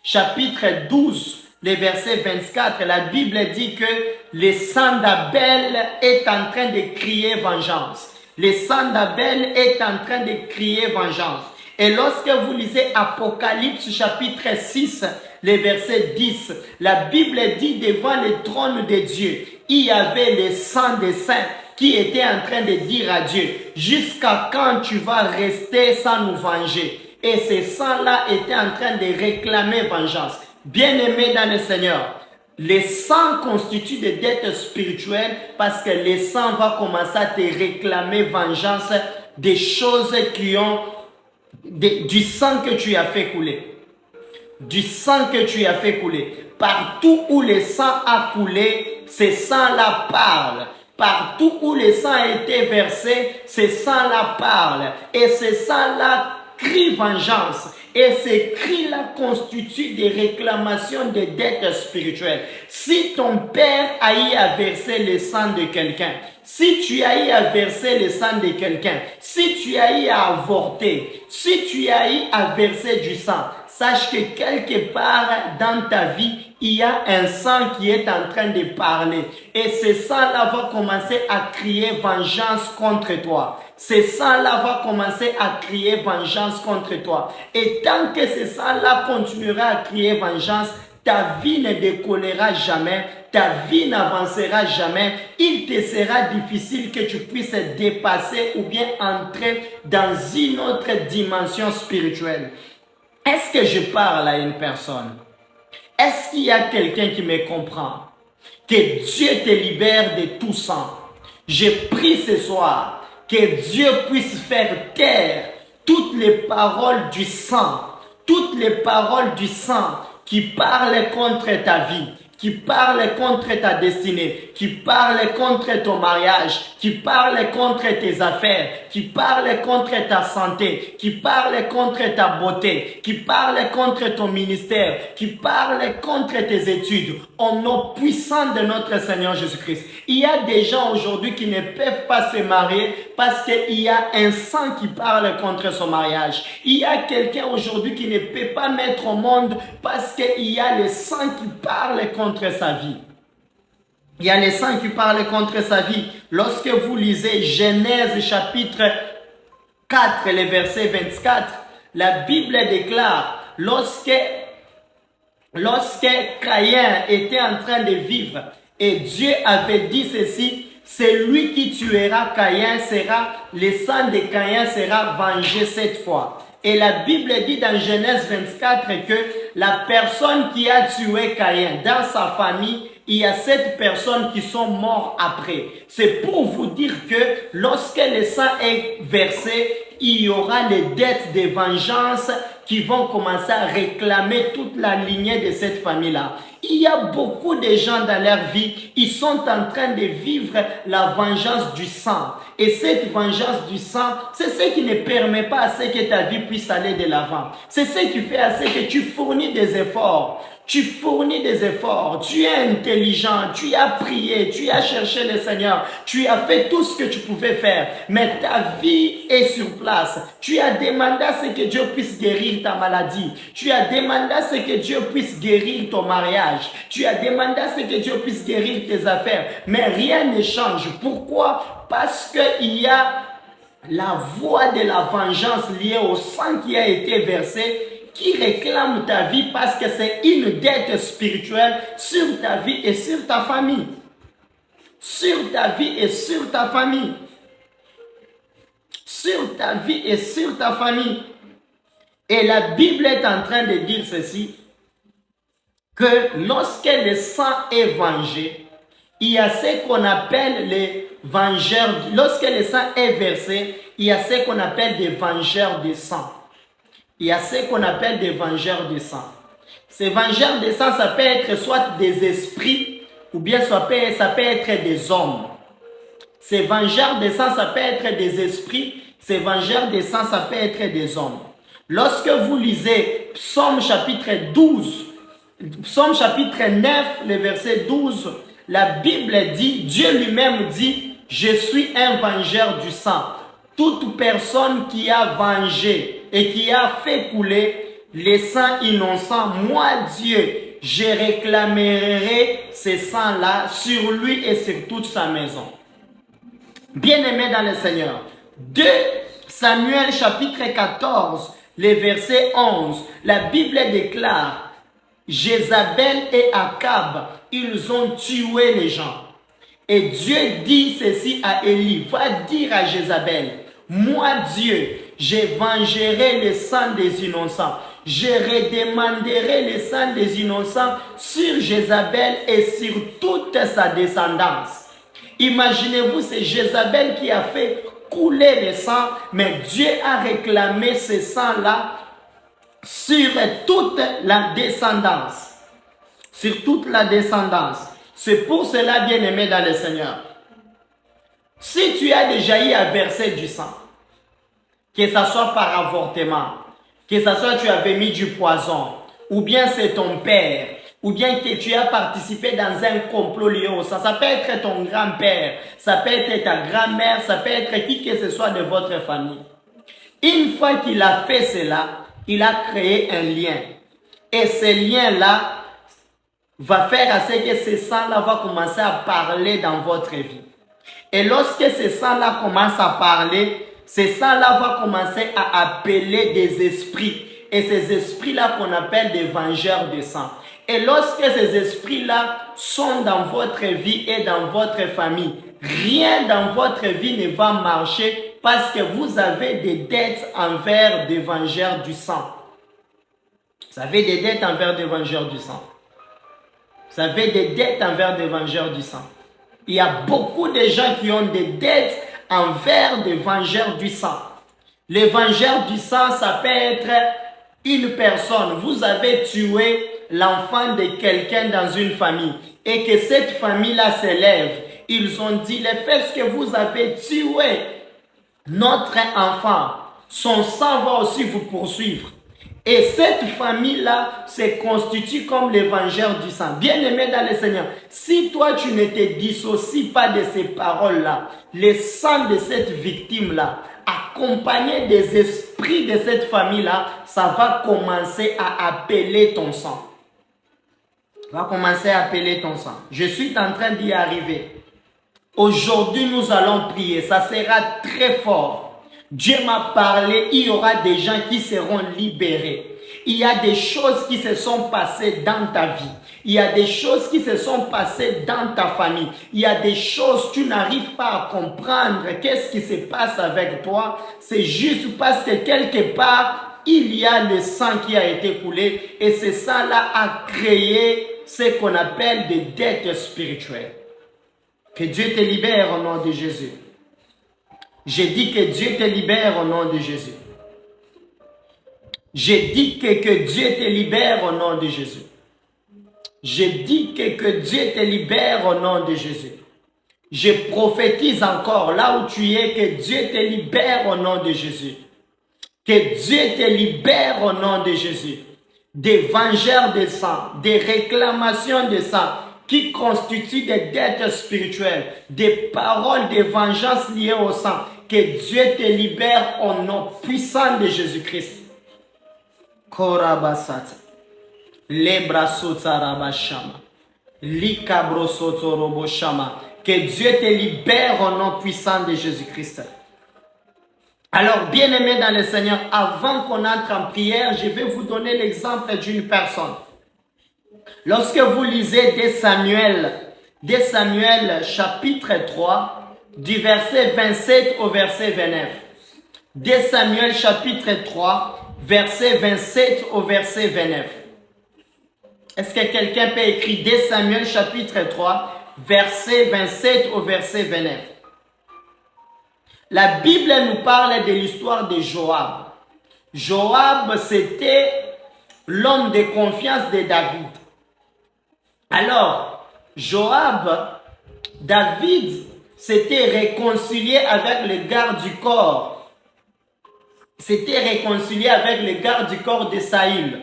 chapitre 12, le verset 24, la Bible dit que le sang d'Abel est en train de crier vengeance. Le sang d'Abel est en train de crier vengeance. Et lorsque vous lisez Apocalypse chapitre 6, le verset 10, la Bible dit devant le trône de Dieu, il y avait le sang des saints qui était en train de dire à Dieu, jusqu'à quand tu vas rester sans nous venger? Et ce sang-là était en train de réclamer vengeance. Bien-aimés dans le Seigneur, le sang constitue des dettes spirituelles parce que le sang va commencer à te réclamer vengeance des choses qui ont, du sang que tu as fait couler. Du sang que tu as fait couler. Partout où le sang a coulé, ce sang-là parle. Partout où le sang a été versé, ce sang-là parle. Et ce sang-là crie vengeance. Et ces cris-là constituent des réclamations de dettes spirituelles. Si ton père a eu à verser le sang de quelqu'un, si tu as eu à verser le sang de quelqu'un, si tu as eu à avorter, si tu as eu à verser du sang, sache que quelque part dans ta vie, il y a un sang qui est en train de parler. Et ce sang-là va commencer à crier vengeance contre toi. Ce sang-là va commencer à crier vengeance contre toi. Et tant que ce sang-là continuera à crier vengeance, ta vie ne décollera jamais, ta vie n'avancera jamais. Il te sera difficile que tu puisses dépasser ou bien entrer dans une autre dimension spirituelle. Est-ce que je parle à une personne? Est-ce qu'il y a quelqu'un qui me comprend? Que Dieu te libère de tout sang. Je prie ce soir que Dieu puisse faire taire toutes les paroles du sang, toutes les paroles du sang qui parlent contre ta vie, qui parlent contre ta destinée, qui parlent contre ton mariage, qui parlent contre tes affaires, qui parlent contre ta santé, qui parlent contre ta beauté, qui parlent contre ton ministère, qui parlent contre tes études. Au nom puissant de notre Seigneur Jésus-Christ. Il y a des gens aujourd'hui qui ne peuvent pas se marier parce qu'il y a un sang qui parle contre son mariage. Il y a quelqu'un aujourd'hui qui ne peut pas mettre au monde parce qu'il y a le sang qui parle contre sa vie. Il y a le sang qui parle contre sa vie. Lorsque vous lisez Genèse chapitre 4, le verset 24, la Bible déclare, lorsque Caïn était en train de vivre et Dieu avait dit ceci, celui qui tuera Caïn sera, le sang de Caïn sera vengé cette fois. Et la Bible dit dans Genèse 24 que la personne qui a tué Caïn dans sa famille, il y a 7 personnes qui sont mortes après. C'est pour vous dire que lorsque le sang est versé, il y aura les dettes de vengeance qui vont commencer à réclamer toute la lignée de cette famille-là. Il y a beaucoup de gens dans leur vie, ils sont en train de vivre la vengeance du sang. Et cette vengeance du sang, c'est ce qui ne permet pas à ce que ta vie puisse aller de l'avant. C'est ce qui fait à ce que tu fournis des efforts. Tu fournis des efforts, tu es intelligent, tu as prié, tu as cherché le Seigneur, tu as fait tout ce que tu pouvais faire, mais ta vie est sur place. Tu as demandé à ce que Dieu puisse guérir ta maladie, tu as demandé à ce que Dieu puisse guérir ton mariage, tu as demandé à ce que Dieu puisse guérir tes affaires, mais rien ne change. Pourquoi? Parce qu'il y a la voix de la vengeance liée au sang qui a été versé, qui réclame ta vie parce que c'est une dette spirituelle sur ta vie et sur ta famille. Sur ta vie et sur ta famille. Sur ta vie et sur ta famille. Et la Bible est en train de dire ceci, que lorsque le sang est vengé, il y a ce qu'on appelle les vengeurs. Lorsque le sang est versé, il y a ce qu'on appelle des vengeurs de sang. Il y a ce qu'on appelle des vengeurs de sang. Ces vengeurs de sang, ça peut être soit des esprits ou bien ça peut être des hommes. Ces vengeurs de sang, ça peut être des esprits. Ces vengeurs de sang, ça peut être des hommes. Lorsque vous lisez Psaume chapitre 12, Psaume chapitre 9, le verset 12, la Bible dit, Dieu lui-même dit, je suis un vengeur du sang. Toute personne qui a vengé et qui a fait couler les sangs innocents, moi Dieu, je réclamerai ces sangs-là sur lui et sur toute sa maison. Bien-aimés dans le Seigneur, 2 Samuel chapitre 14, le verset 11, la Bible déclare, Jézabel et Akab, ils ont tué les gens. Et Dieu dit ceci à Élie, va dire à Jézabel, moi Dieu, je vengerai le sang des innocents. Je redemanderai le sang des innocents sur Jézabel et sur toute sa descendance. Imaginez-vous, c'est Jézabel qui a fait couler le sang, mais Dieu a réclamé ce sang-là sur toute la descendance. Sur toute la descendance. C'est pour cela, bien-aimé dans le Seigneur. Si tu as déjà eu à verser du sang, que ce soit par avortement, que ce soit tu avais mis du poison, ou bien c'est ton père, ou bien que tu as participé dans un complot lié au sang, ça peut être ton grand-père, ça peut être ta grand-mère, ça peut être qui que ce soit de votre famille. Une fois qu'il a fait cela, il a créé un lien. Et ce lien-là va faire à ce que ce sang-là va commencer à parler dans votre vie. Et lorsque ce sang-là commence à parler, ce sang-là va commencer à appeler des esprits. Et ces esprits-là qu'on appelle des vengeurs de sang. Et lorsque ces esprits-là sont dans votre vie et dans votre famille, rien dans votre vie ne va marcher parce que vous avez des dettes envers des vengeurs du sang. Vous avez des dettes envers des vengeurs du sang. Vous avez des dettes envers des vengeurs du sang. Il y a beaucoup de gens qui ont des dettes envers des vengeurs du sang. Les vengeurs du sang, ça peut être une personne. Vous avez tué l'enfant de quelqu'un dans une famille et que cette famille-là s'élève. Ils ont dit, le fait que vous avez tué notre enfant, son sang va aussi vous poursuivre. Et cette famille-là se constitue comme les vengeurs du sang. Bien-aimé dans le Seigneur, si toi tu ne te dissocies pas de ces paroles-là, le sang de cette victime-là, accompagné des esprits de cette famille-là, ça va commencer à appeler ton sang. Va commencer à appeler ton sang. Je suis en train d'y arriver. Aujourd'hui, nous allons prier. Ça sera très fort. Dieu m'a parlé, il y aura des gens qui seront libérés. Il y a des choses qui se sont passées dans ta vie. Il y a des choses qui se sont passées dans ta famille. Il y a des choses, tu n'arrives pas à comprendre qu'est-ce qui se passe avec toi. C'est juste parce que quelque part, il y a le sang qui a été coulé et ce sang-là a créé ce qu'on appelle des dettes spirituelles. Que Dieu te libère au nom de Jésus. J'ai dit que Dieu te libère au nom de Jésus. J'ai dit que Dieu te libère au nom de Jésus. J'ai dit que Dieu te libère au nom de Jésus. Je prophétise encore là où tu es, que Dieu te libère au nom de Jésus. Que Dieu te libère au nom de Jésus. Des vengeurs de sang, des réclamations de sang qui constituent des dettes spirituelles, des paroles de vengeance liées au sang. Que Dieu te libère au nom puissant de Jésus-Christ. Korabasata. Lebrasotarabashama. Likabrosotoroboshama. Que Dieu te libère au nom puissant de Jésus-Christ. Alors, bien-aimés dans le Seigneur, avant qu'on entre en prière, je vais vous donner l'exemple d'une personne. Lorsque vous lisez 2 Samuel chapitre 3, du verset 27 au verset 29. 2 Samuel chapitre 3, verset 27 au verset 29. Est-ce que quelqu'un peut écrire 2 Samuel chapitre 3, verset 27 au verset 29. La Bible nous parle de l'histoire de Joab. Joab, c'était l'homme de confiance de David. Alors, Joab, David s'était réconcilié avec les gardes du corps. S'était réconcilié avec les gardes du corps de Saül.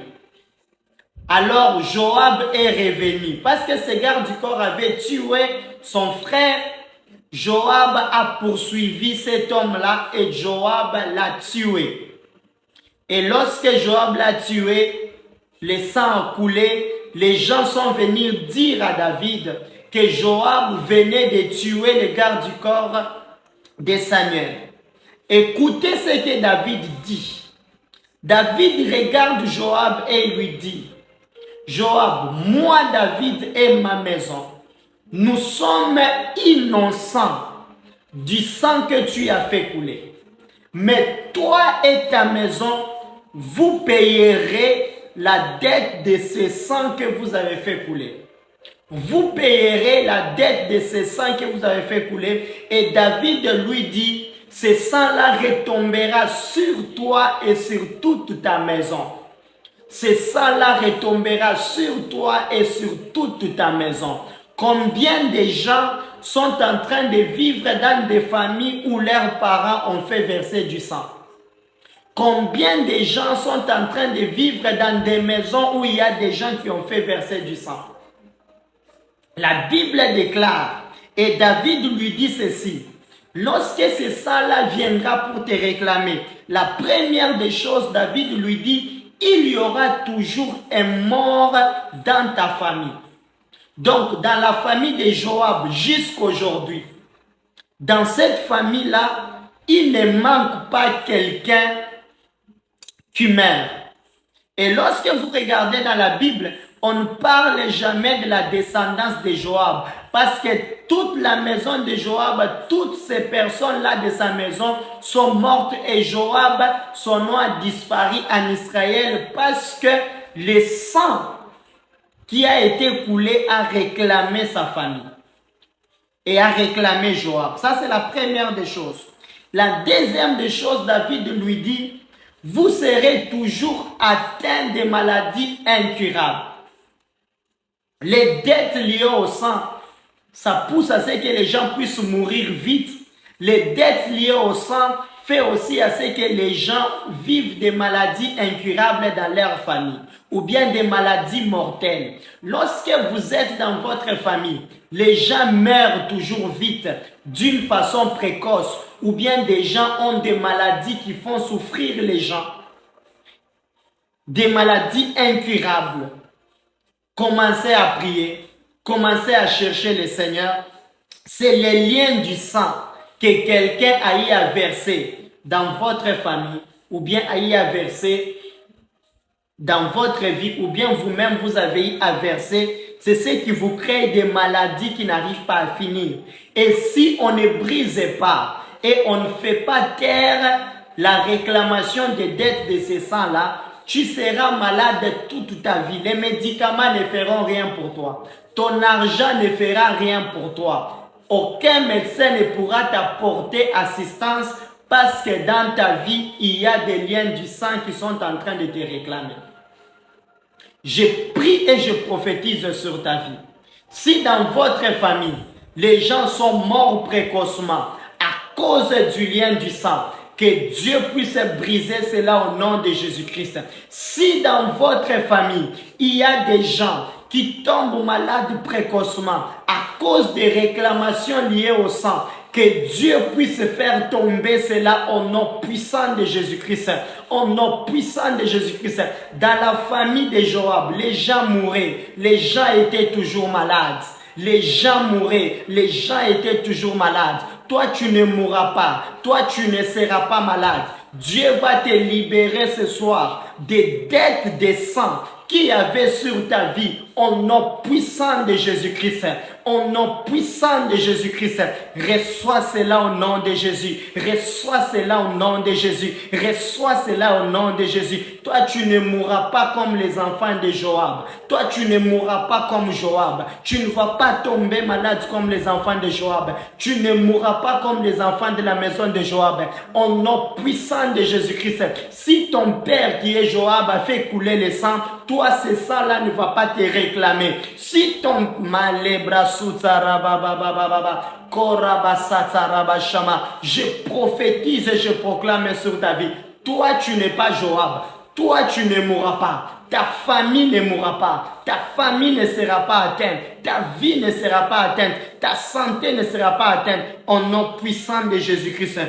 Alors Joab est revenu. Parce que ces gardes du corps avaient tué son frère, Joab a poursuivi cet homme-là et Joab l'a tué. Et lorsque Joab l'a tué, le sang a coulé, les gens sont venus dire à David que Joab venait de tuer les gardes du corps de Samuel. Écoutez ce que David dit. David regarde Joab et lui dit: Joab, moi David et ma maison, nous sommes innocents du sang que tu as fait couler. Mais toi et ta maison, vous payerez la dette de ce sang que vous avez fait couler. Vous payerez la dette de ce sang que vous avez fait couler. Et David lui dit: ce sang-là retombera sur toi et sur toute ta maison. Ce sang-là retombera sur toi et sur toute ta maison. Combien de gens sont en train de vivre dans des familles où leurs parents ont fait verser du sang? Combien de gens sont en train de vivre dans des maisons où il y a des gens qui ont fait verser du sang? La Bible déclare, et David lui dit ceci: lorsque ce sang-là viendra pour te réclamer, la première des choses, David lui dit, il y aura toujours un mort dans ta famille. Donc, dans la famille de Joab jusqu'aujourd'hui, dans cette famille-là, il ne manque pas quelqu'un qui meurt. Et lorsque vous regardez dans la Bible, on ne parle jamais de la descendance de Joab. Parce que toute la maison de Joab, toutes ces personnes-là de sa maison sont mortes. Et Joab, son nom a disparu en Israël parce que le sang qui a été coulé a réclamé sa famille. Et a réclamé Joab. Ça, c'est la première des choses. La deuxième des choses, David lui dit: vous serez toujours atteints de maladies incurables. Les dettes liées au sang, ça pousse à ce que les gens puissent mourir vite. Les dettes liées au sang fait aussi à ce que les gens vivent des maladies incurables dans leur famille ou bien des maladies mortelles. Lorsque vous êtes dans votre famille, les gens meurent toujours vite d'une façon précoce ou bien des gens ont des maladies qui font souffrir les gens. Des maladies incurables. Commencez à prier, commencez à chercher le Seigneur. C'est le lien du sang que quelqu'un a eu à verser dans votre famille ou bien a eu à verser dans votre vie ou bien vous-même vous avez eu à verser. C'est ce qui vous crée des maladies qui n'arrivent pas à finir. Et si on ne brise pas et on ne fait pas taire la réclamation des dettes de ce sang-là, tu seras malade toute ta vie. Les médicaments ne feront rien pour toi. Ton argent ne fera rien pour toi. Aucun médecin ne pourra t'apporter assistance parce que dans ta vie, il y a des liens du sang qui sont en train de te réclamer. Je prie et je prophétise sur ta vie. Si dans votre famille, les gens sont morts précocement à cause du lien du sang, que Dieu puisse briser cela au nom de Jésus-Christ. Si dans votre famille, il y a des gens qui tombent malades précocement à cause des réclamations liées au sang, que Dieu puisse faire tomber cela au nom puissant de Jésus-Christ. Au nom puissant de Jésus-Christ. Dans la famille de Joab, les gens mouraient, les gens étaient toujours malades. Les gens mouraient, les gens étaient toujours malades. Toi, tu ne mourras pas. Toi, tu ne seras pas malade. Dieu va te libérer ce soir des dettes de sang qui avait sur ta vie au nom puissant de Jésus-Christ. au nom puissant de Jésus-Christ. Reçois cela au nom de Jésus. Reçois cela au nom de Jésus. Reçois cela au nom de Jésus. Toi, tu ne mourras pas comme les enfants de Joab. Toi, tu ne mourras pas comme Joab. Tu ne vas pas tomber malade comme les enfants de Joab. Tu ne mourras pas comme les enfants de la maison de Joab. Au nom puissant de Jésus-Christ. Si ton père qui est Joab a fait couler le sang, toi, ce sang-là ne va pas te réclamer. Si ton je prophétise et je proclame sur ta vie. Toi, tu n'es pas Joab. Toi, tu ne mourras pas. Ta famille ne mourra pas. Ta famille ne sera pas atteinte. Ta vie ne sera pas atteinte. Ta santé ne sera pas atteinte. Au nom puissant de Jésus-Christ.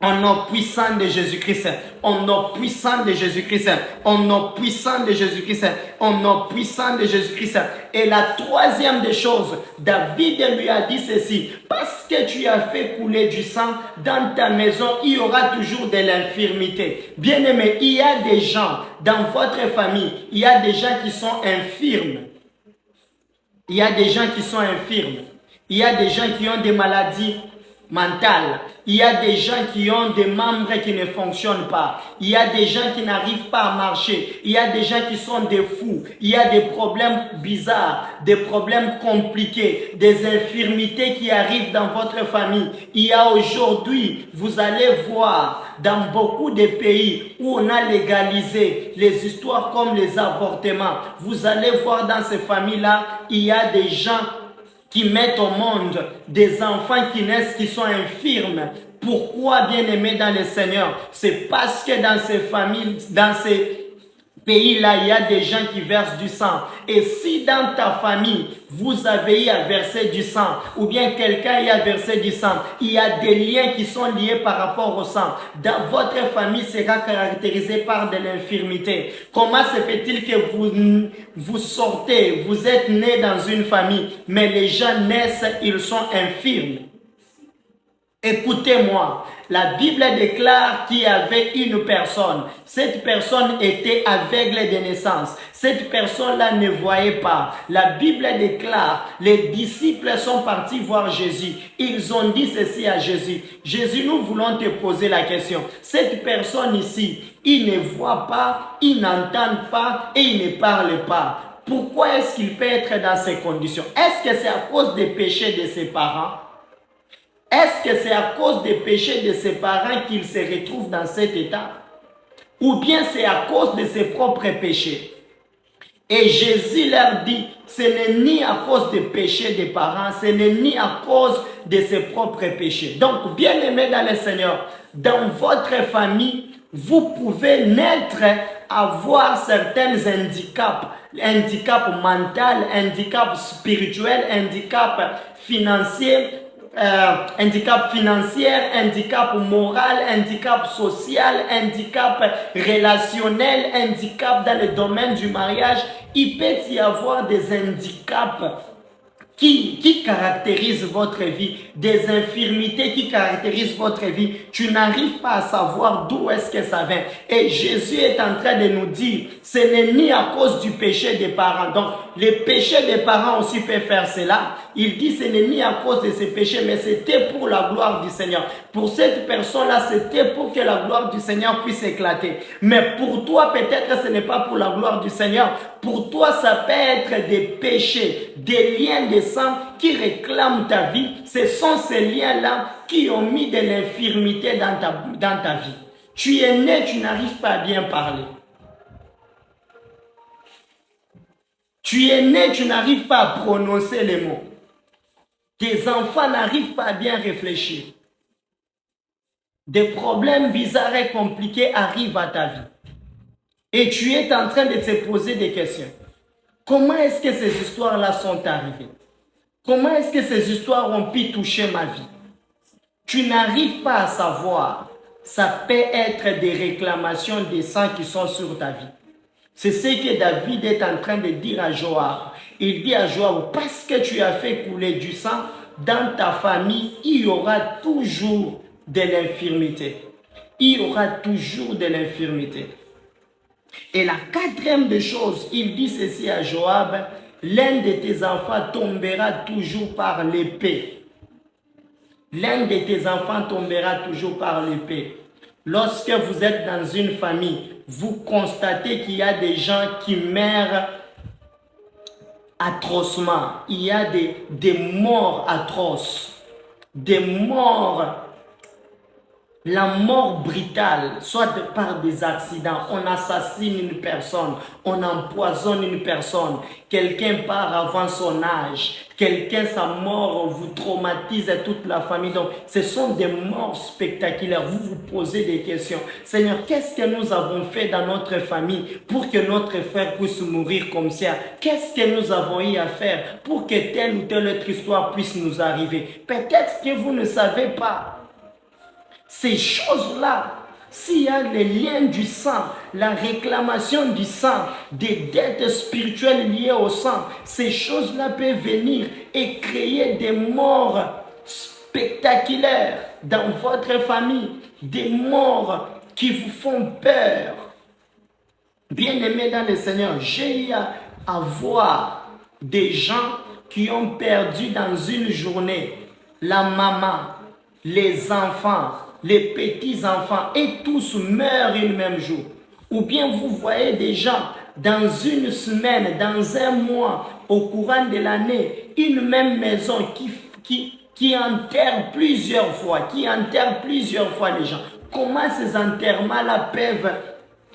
Au nom puissant de Jésus-Christ, au nom puissant de Jésus-Christ, au nom puissant de Jésus-Christ, au nom puissant de Jésus-Christ. Et la troisième des choses, David lui a dit ceci: parce que tu as fait couler du sang dans ta maison, il y aura toujours de l'infirmité. Bien-aimé, il y a des gens dans votre famille, il y a des gens qui sont infirmes. Il y a des gens qui sont infirmes. Il y a des gens qui ont des maladies mentales. Il y a des gens qui ont des membres qui ne fonctionnent pas. Il y a des gens qui n'arrivent pas à marcher. Il y a des gens qui sont des fous. Il y a des problèmes bizarres, des problèmes compliqués, des infirmités qui arrivent dans votre famille. Il y a aujourd'hui, vous allez voir dans beaucoup de pays où on a légalisé les histoires comme les avortements. Vous allez voir dans ces familles-là, il y a des gens qui mettent au monde des enfants qui naissent, qui sont infirmes. Pourquoi, bien-aimés dans le Seigneur? C'est parce que dans ces familles, dans ces pays-là, il y a des gens qui versent du sang. Et si dans ta famille, vous avez eu à verser du sang, ou bien quelqu'un y a versé du sang, il y a des liens qui sont liés par rapport au sang. Dans votre famille sera caractérisée par de l'infirmité. Comment se fait-il que vous sortez, vous êtes né dans une famille, mais les gens naissent, ils sont infirmes? Écoutez-moi, la Bible déclare qu'il y avait une personne. Cette personne était aveugle de naissance. Cette personne-là ne voyait pas. La Bible déclare, les disciples sont partis voir Jésus. Ils ont dit ceci à Jésus: Jésus, nous voulons te poser la question. Cette personne ici, il ne voit pas, il n'entend pas et il ne parle pas. Pourquoi est-ce qu'il peut être dans ces conditions? Est-ce que c'est à cause des péchés de ses parents? Est-ce que c'est à cause des péchés de ses parents qu'il se retrouve dans cet état? Ou bien c'est à cause de ses propres péchés? Et Jésus leur dit, ce n'est ni à cause des péchés des parents, ce n'est ni à cause de ses propres péchés. Donc, bien aimé dans le Seigneur, dans votre famille, vous pouvez naître, avoir certains handicaps, handicap mental, handicap spirituel, handicap financier, handicap financier, handicap moral, handicap social, handicap relationnel, handicap dans le domaine du mariage. Il peut y avoir des handicaps qui caractérisent votre vie, des infirmités qui caractérisent votre vie. Tu n'arrives pas à savoir d'où est-ce que ça vient. Et Jésus est en train de nous dire, ce n'est ni à cause du péché des parents. Donc, les péchés des parents aussi peuvent faire cela. Il dit, ce n'est ni à cause de ces péchés, mais c'était pour la gloire du Seigneur. Pour cette personne-là, c'était pour que la gloire du Seigneur puisse éclater. Mais pour toi, peut-être ce n'est pas pour la gloire du Seigneur. Pour toi, ça peut être des péchés, des liens de sang qui réclament ta vie. Ce sont ces liens-là qui ont mis de l'infirmité dans ta vie. Tu es né, tu n'arrives pas à bien parler. Tu es né, tu n'arrives pas à prononcer les mots. Tes enfants n'arrivent pas à bien réfléchir. Des problèmes bizarres et compliqués arrivent à ta vie. Et tu es en train de te poser des questions. Comment est-ce que ces histoires-là sont arrivées? Comment est-ce que ces histoires ont pu toucher ma vie? Tu n'arrives pas à savoir. Ça peut être des réclamations des sangs qui sont sur ta vie. C'est ce que David est en train de dire à Joab. Il dit à Joab, parce que tu as fait couler du sang, dans ta famille, il y aura toujours de l'infirmité. Il y aura toujours de l'infirmité. Et la quatrième des choses, il dit ceci à Joab, l'un de tes enfants tombera toujours par l'épée. L'un de tes enfants tombera toujours par l'épée. Lorsque vous êtes dans une famille, vous constatez qu'il y a des gens qui meurent atrocement. Il y a des morts atroces, des morts, la mort brutale, soit par des accidents. On assassine une personne, on empoisonne une personne, quelqu'un part avant son âge, quelqu'un, sa mort vous traumatise toute la famille. Donc, ce sont des morts spectaculaires. Vous vous posez des questions. Seigneur, qu'est-ce que nous avons fait dans notre famille pour que notre frère puisse mourir comme ça? Qu'est-ce que nous avons eu à faire pour que telle ou telle autre histoire puisse nous arriver? Peut-être que vous ne savez pas. Ces choses-là, s'il y a les liens du sang, la réclamation du sang, des dettes spirituelles liées au sang, ces choses-là peuvent venir et créer des morts spectaculaires dans votre famille, des morts qui vous font peur. Bien-aimés dans le Seigneur, j'ai eu à voir des gens qui ont perdu dans une journée la maman, les enfants, les petits-enfants, et tous meurent le même jour. Ou bien vous voyez des gens dans une semaine, dans un mois, au courant de l'année, une même maison qui enterre plusieurs fois, les gens. Comment ces enterrements-là peuvent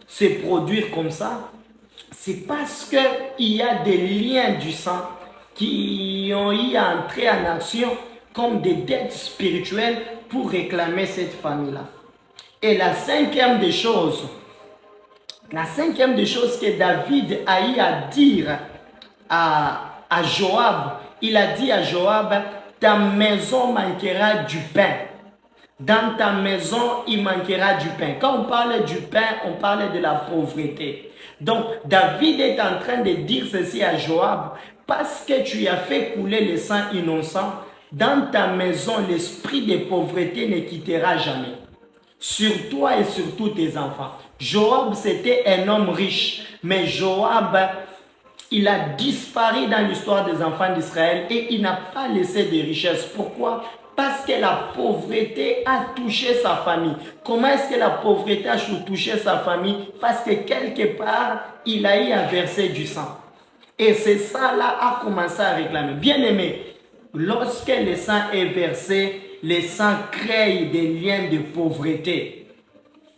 se produire comme ça? C'est parce qu'il y a des liens du sang qui ont eu à entrer en action comme des dettes spirituelles pour réclamer cette famille-là. Et la cinquième des choses que David a eu à dire à Joab, il a dit à Joab, ta maison manquera du pain. Dans ta maison, il manquera du pain. Quand on parle du pain, on parle de la pauvreté. Donc, David est en train de dire ceci à Joab, parce que tu as fait couler le sang innocent, dans ta maison, l'esprit de pauvreté ne quittera jamais. Sur toi et sur tous tes enfants. Joab, c'était un homme riche. Mais Joab, il a disparu dans l'histoire des enfants d'Israël et il n'a pas laissé de richesses. Pourquoi? Parce que la pauvreté a touché sa famille. Comment est-ce que la pauvreté a touché sa famille? Parce que quelque part, il a eu à verser du sang. Et c'est ça là a commencé à réclamer. Bien aimé, lorsque le sang est versé, le sang crée des liens de pauvreté.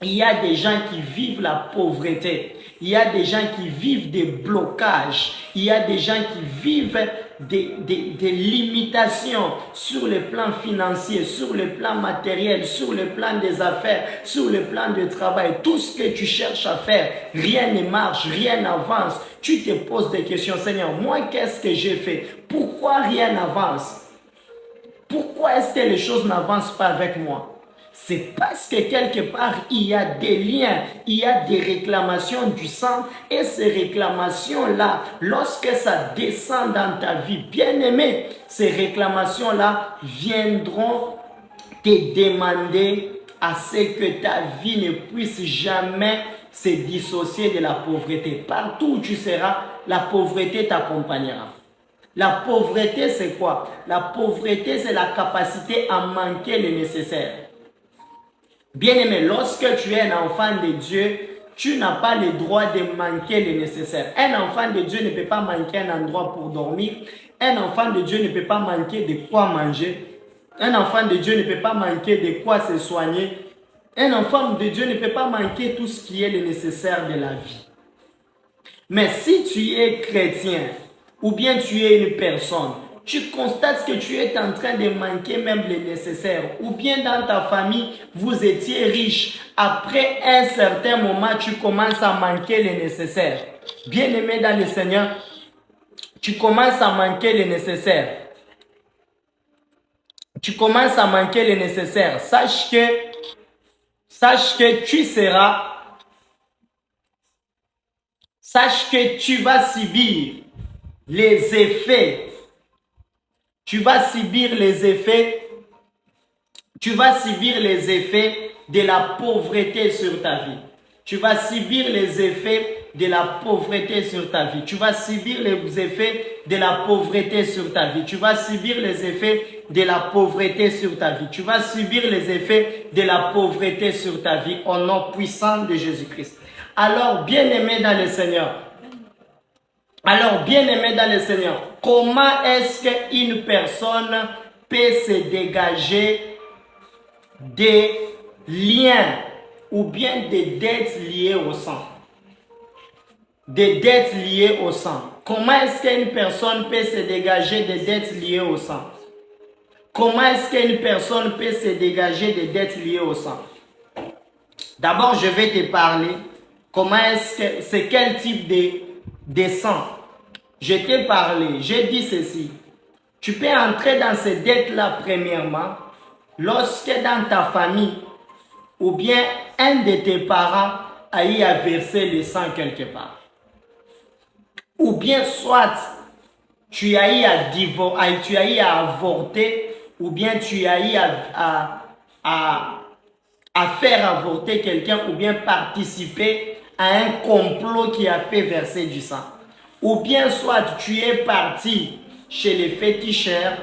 Il y a des gens qui vivent la pauvreté. Il y a des gens qui vivent des blocages. Il y a des gens qui vivent des limitations sur le plan financier, sur le plan matériel, sur le plan des affaires, sur le plan du travail. Tout ce que tu cherches à faire, rien ne marche, rien n'avance. Tu te poses des questions. Seigneur, moi, qu'est-ce que j'ai fait? Pourquoi rien n'avance? Pourquoi est-ce que les choses n'avancent pas avec moi? C'est parce que quelque part, il y a des liens, il y a des réclamations du sang. Et ces réclamations-là, lorsque ça descend dans ta vie, bien-aimé, ces réclamations-là viendront te demander à ce que ta vie ne puisse jamais se dissocier de la pauvreté. Partout où tu seras, la pauvreté t'accompagnera. La pauvreté, c'est quoi? La pauvreté, c'est la capacité à manquer le nécessaire. Bien-aimé, lorsque tu es un enfant de Dieu, tu n'as pas le droit de manquer le nécessaire. Un enfant de Dieu ne peut pas manquer un endroit pour dormir. Un enfant de Dieu ne peut pas manquer de quoi manger. Un enfant de Dieu ne peut pas manquer de quoi se soigner. Un enfant de Dieu ne peut pas manquer tout ce qui est le nécessaire de la vie. Mais si tu es chrétien, ou bien tu es une personne, tu constates que tu es en train de manquer même le nécessaire, ou bien dans ta famille, vous étiez riche, après un certain moment, tu commences à manquer le nécessaire. Bien-aimé dans le Seigneur, tu commences à manquer le nécessaire. Tu commences à manquer le nécessaire. Sache que tu seras, sache que tu vas subir les effets. Tu vas subir les effets de la pauvreté sur ta vie. Tu vas subir les effets de la pauvreté sur ta vie. Tu vas subir les effets de la pauvreté sur ta vie. Tu vas subir les effets de la pauvreté sur ta vie. Tu vas subir les effets de la pauvreté sur ta vie au nom puissant de Jésus-Christ. Alors, bien-aimé dans le Seigneur, comment est-ce qu'une personne peut se dégager des liens ou bien des dettes liées au sang? Des dettes liées au sang. Comment est-ce qu'une personne peut se dégager des dettes liées au sang? Comment est-ce qu'une personne peut se dégager des dettes liées au sang? D'abord, je vais te parler. Comment est-ce que c'est quel type de sang? Je t'ai parlé, j'ai dit ceci. Tu peux entrer dans ces dettes-là premièrement lorsque dans ta famille ou bien un de tes parents a eu à verser le sang quelque part. Ou bien soit tu as eu à avorter ou bien tu as eu à faire avorter quelqu'un ou bien participer à un complot qui a fait verser du sang. Ou bien soit tu es parti chez les féticheurs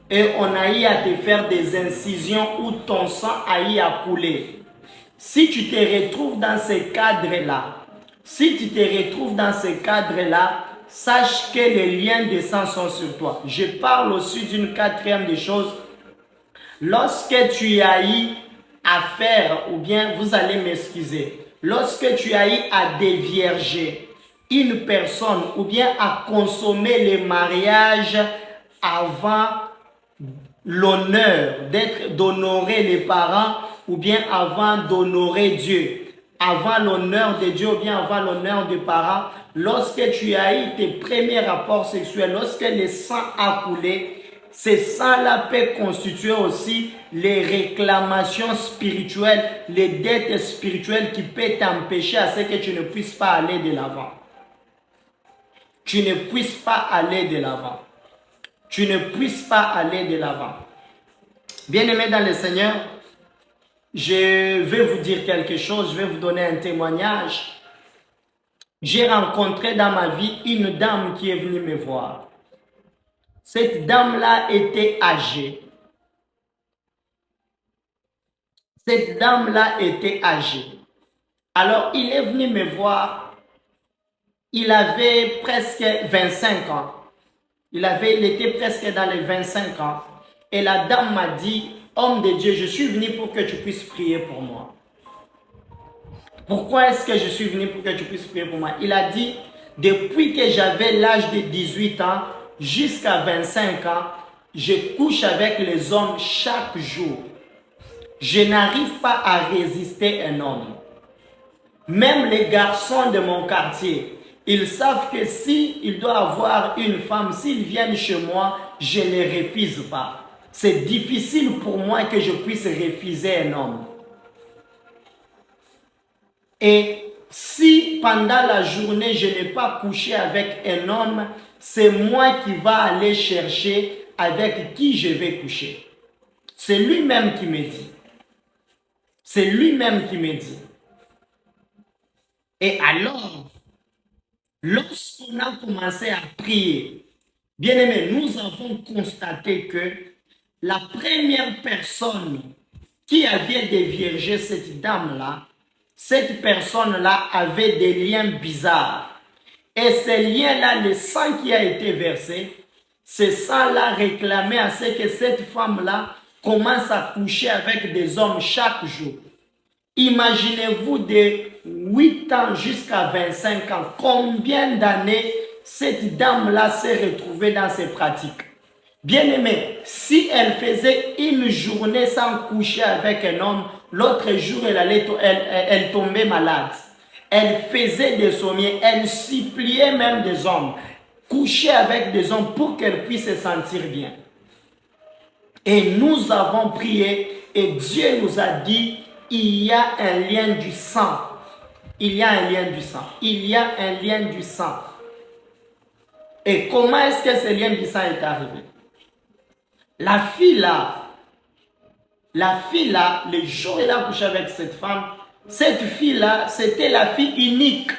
et on a eu à te faire des incisions où ton sang a eu à couler. Si tu te retrouves dans ces cadres-là, sache que les liens de sang sont sur toi. Je parle aussi d'une quatrième des choses. Lorsque tu as eu à faire, ou bien vous allez m'excuser, lorsque tu as eu à dévierger une personne, ou bien à consommer les mariages avant l'honneur d'honorer les parents, ou bien avant d'honorer Dieu, avant l'honneur de Dieu, ou bien avant l'honneur des parents, lorsque tu as eu tes premiers rapports sexuels, lorsque le sang a coulé, ces sangs-là peuvent constituer aussi les réclamations spirituelles, les dettes spirituelles qui peuvent t'empêcher à ce que tu ne puisses pas aller de l'avant. Tu ne puisses pas aller de l'avant. Tu ne puisses pas aller de l'avant. Bien-aimés dans le Seigneur, je vais vous dire quelque chose, je vais vous donner un témoignage. J'ai rencontré dans ma vie une dame qui est venue me voir. Cette dame-là était âgée. Cette dame-là était âgée. Alors, il est venu me voir. Il avait presque 25 ans. Il était presque dans les 25 ans. Et la dame m'a dit, homme de Dieu, je suis venu pour que tu puisses prier pour moi. Pourquoi est-ce que je suis venu pour que tu puisses prier pour moi? Il a dit, depuis que j'avais l'âge de 18 ans jusqu'à 25 ans, je couche avec les hommes chaque jour. Je n'arrive pas à résister à un homme. Même les garçons de mon quartier, ils savent que s'ils doivent avoir une femme, s'ils viennent chez moi, je ne les refuse pas. C'est difficile pour moi que je puisse refuser un homme. Et si pendant la journée, je n'ai pas couché avec un homme, c'est moi qui va aller chercher avec qui je vais coucher. C'est lui-même qui me dit. C'est lui-même qui me dit. Et alors, lorsqu'on a commencé à prier, bien aimé, nous avons constaté que la première personne qui avait déviergé cette dame-là, cette personne-là avait des liens bizarres. Et ces liens-là, le sang qui a été versé, ce sang-là réclamait à ce que cette femme-là commence à coucher avec des hommes chaque jour. Imaginez-vous de 8 ans jusqu'à 25 ans, combien d'années cette dame-là s'est retrouvée dans ces pratiques. Bien aimé, si elle faisait une journée sans coucher avec un homme, l'autre jour elle tombait malade. Elle faisait des sommiers, elle suppliait même des hommes, coucher avec des hommes pour qu'elle puisse se sentir bien. Et nous avons prié et Dieu nous a dit, il y a un lien du sang. Il y a un lien du sang. Il y a un lien du sang. Et comment est-ce que ce lien du sang est arrivé? La fille là, le jour où elle a couché avec cette femme, Cette fille-là, c'était la fille unique.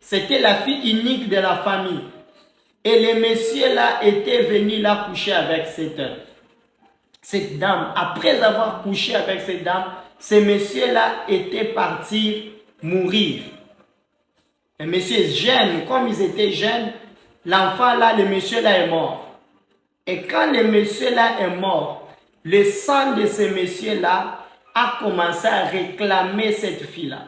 C'était la fille unique de la famille. Et le monsieur là était venu là coucher avec cette dame. Après avoir couché avec cette dame, ce monsieur là était parti mourir. Le monsieur est jeune, comme ils étaient jeunes, l'enfant là, le monsieur là est mort. Et quand le monsieur là est mort, le sang de ce monsieur là a commencé à réclamer cette fille là.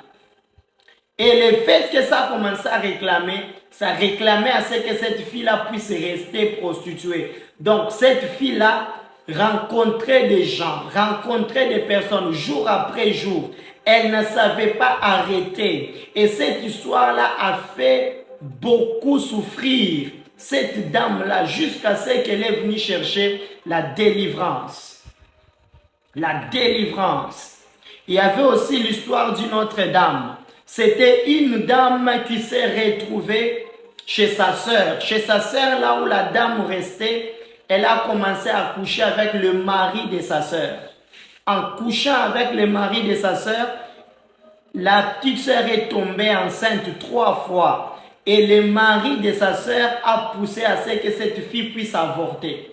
Et le fait que ça a commencé à réclamer, ça réclamait à ce que cette fille-là puisse rester prostituée. Donc cette fille-là rencontrait des gens, rencontrait des personnes jour après jour. Elle ne savait pas arrêter. Et cette histoire-là a fait beaucoup souffrir cette dame-là jusqu'à ce qu'elle est venue chercher la délivrance. La délivrance. Il y avait aussi l'histoire d'une autre dame. C'était une dame qui s'est retrouvée chez sa sœur. Chez sa sœur, là où la dame restait, elle a commencé à coucher avec le mari de sa sœur. En couchant avec le mari de sa sœur, la petite sœur est tombée enceinte 3 fois. Et le mari de sa sœur a poussé à ce que cette fille puisse avorter.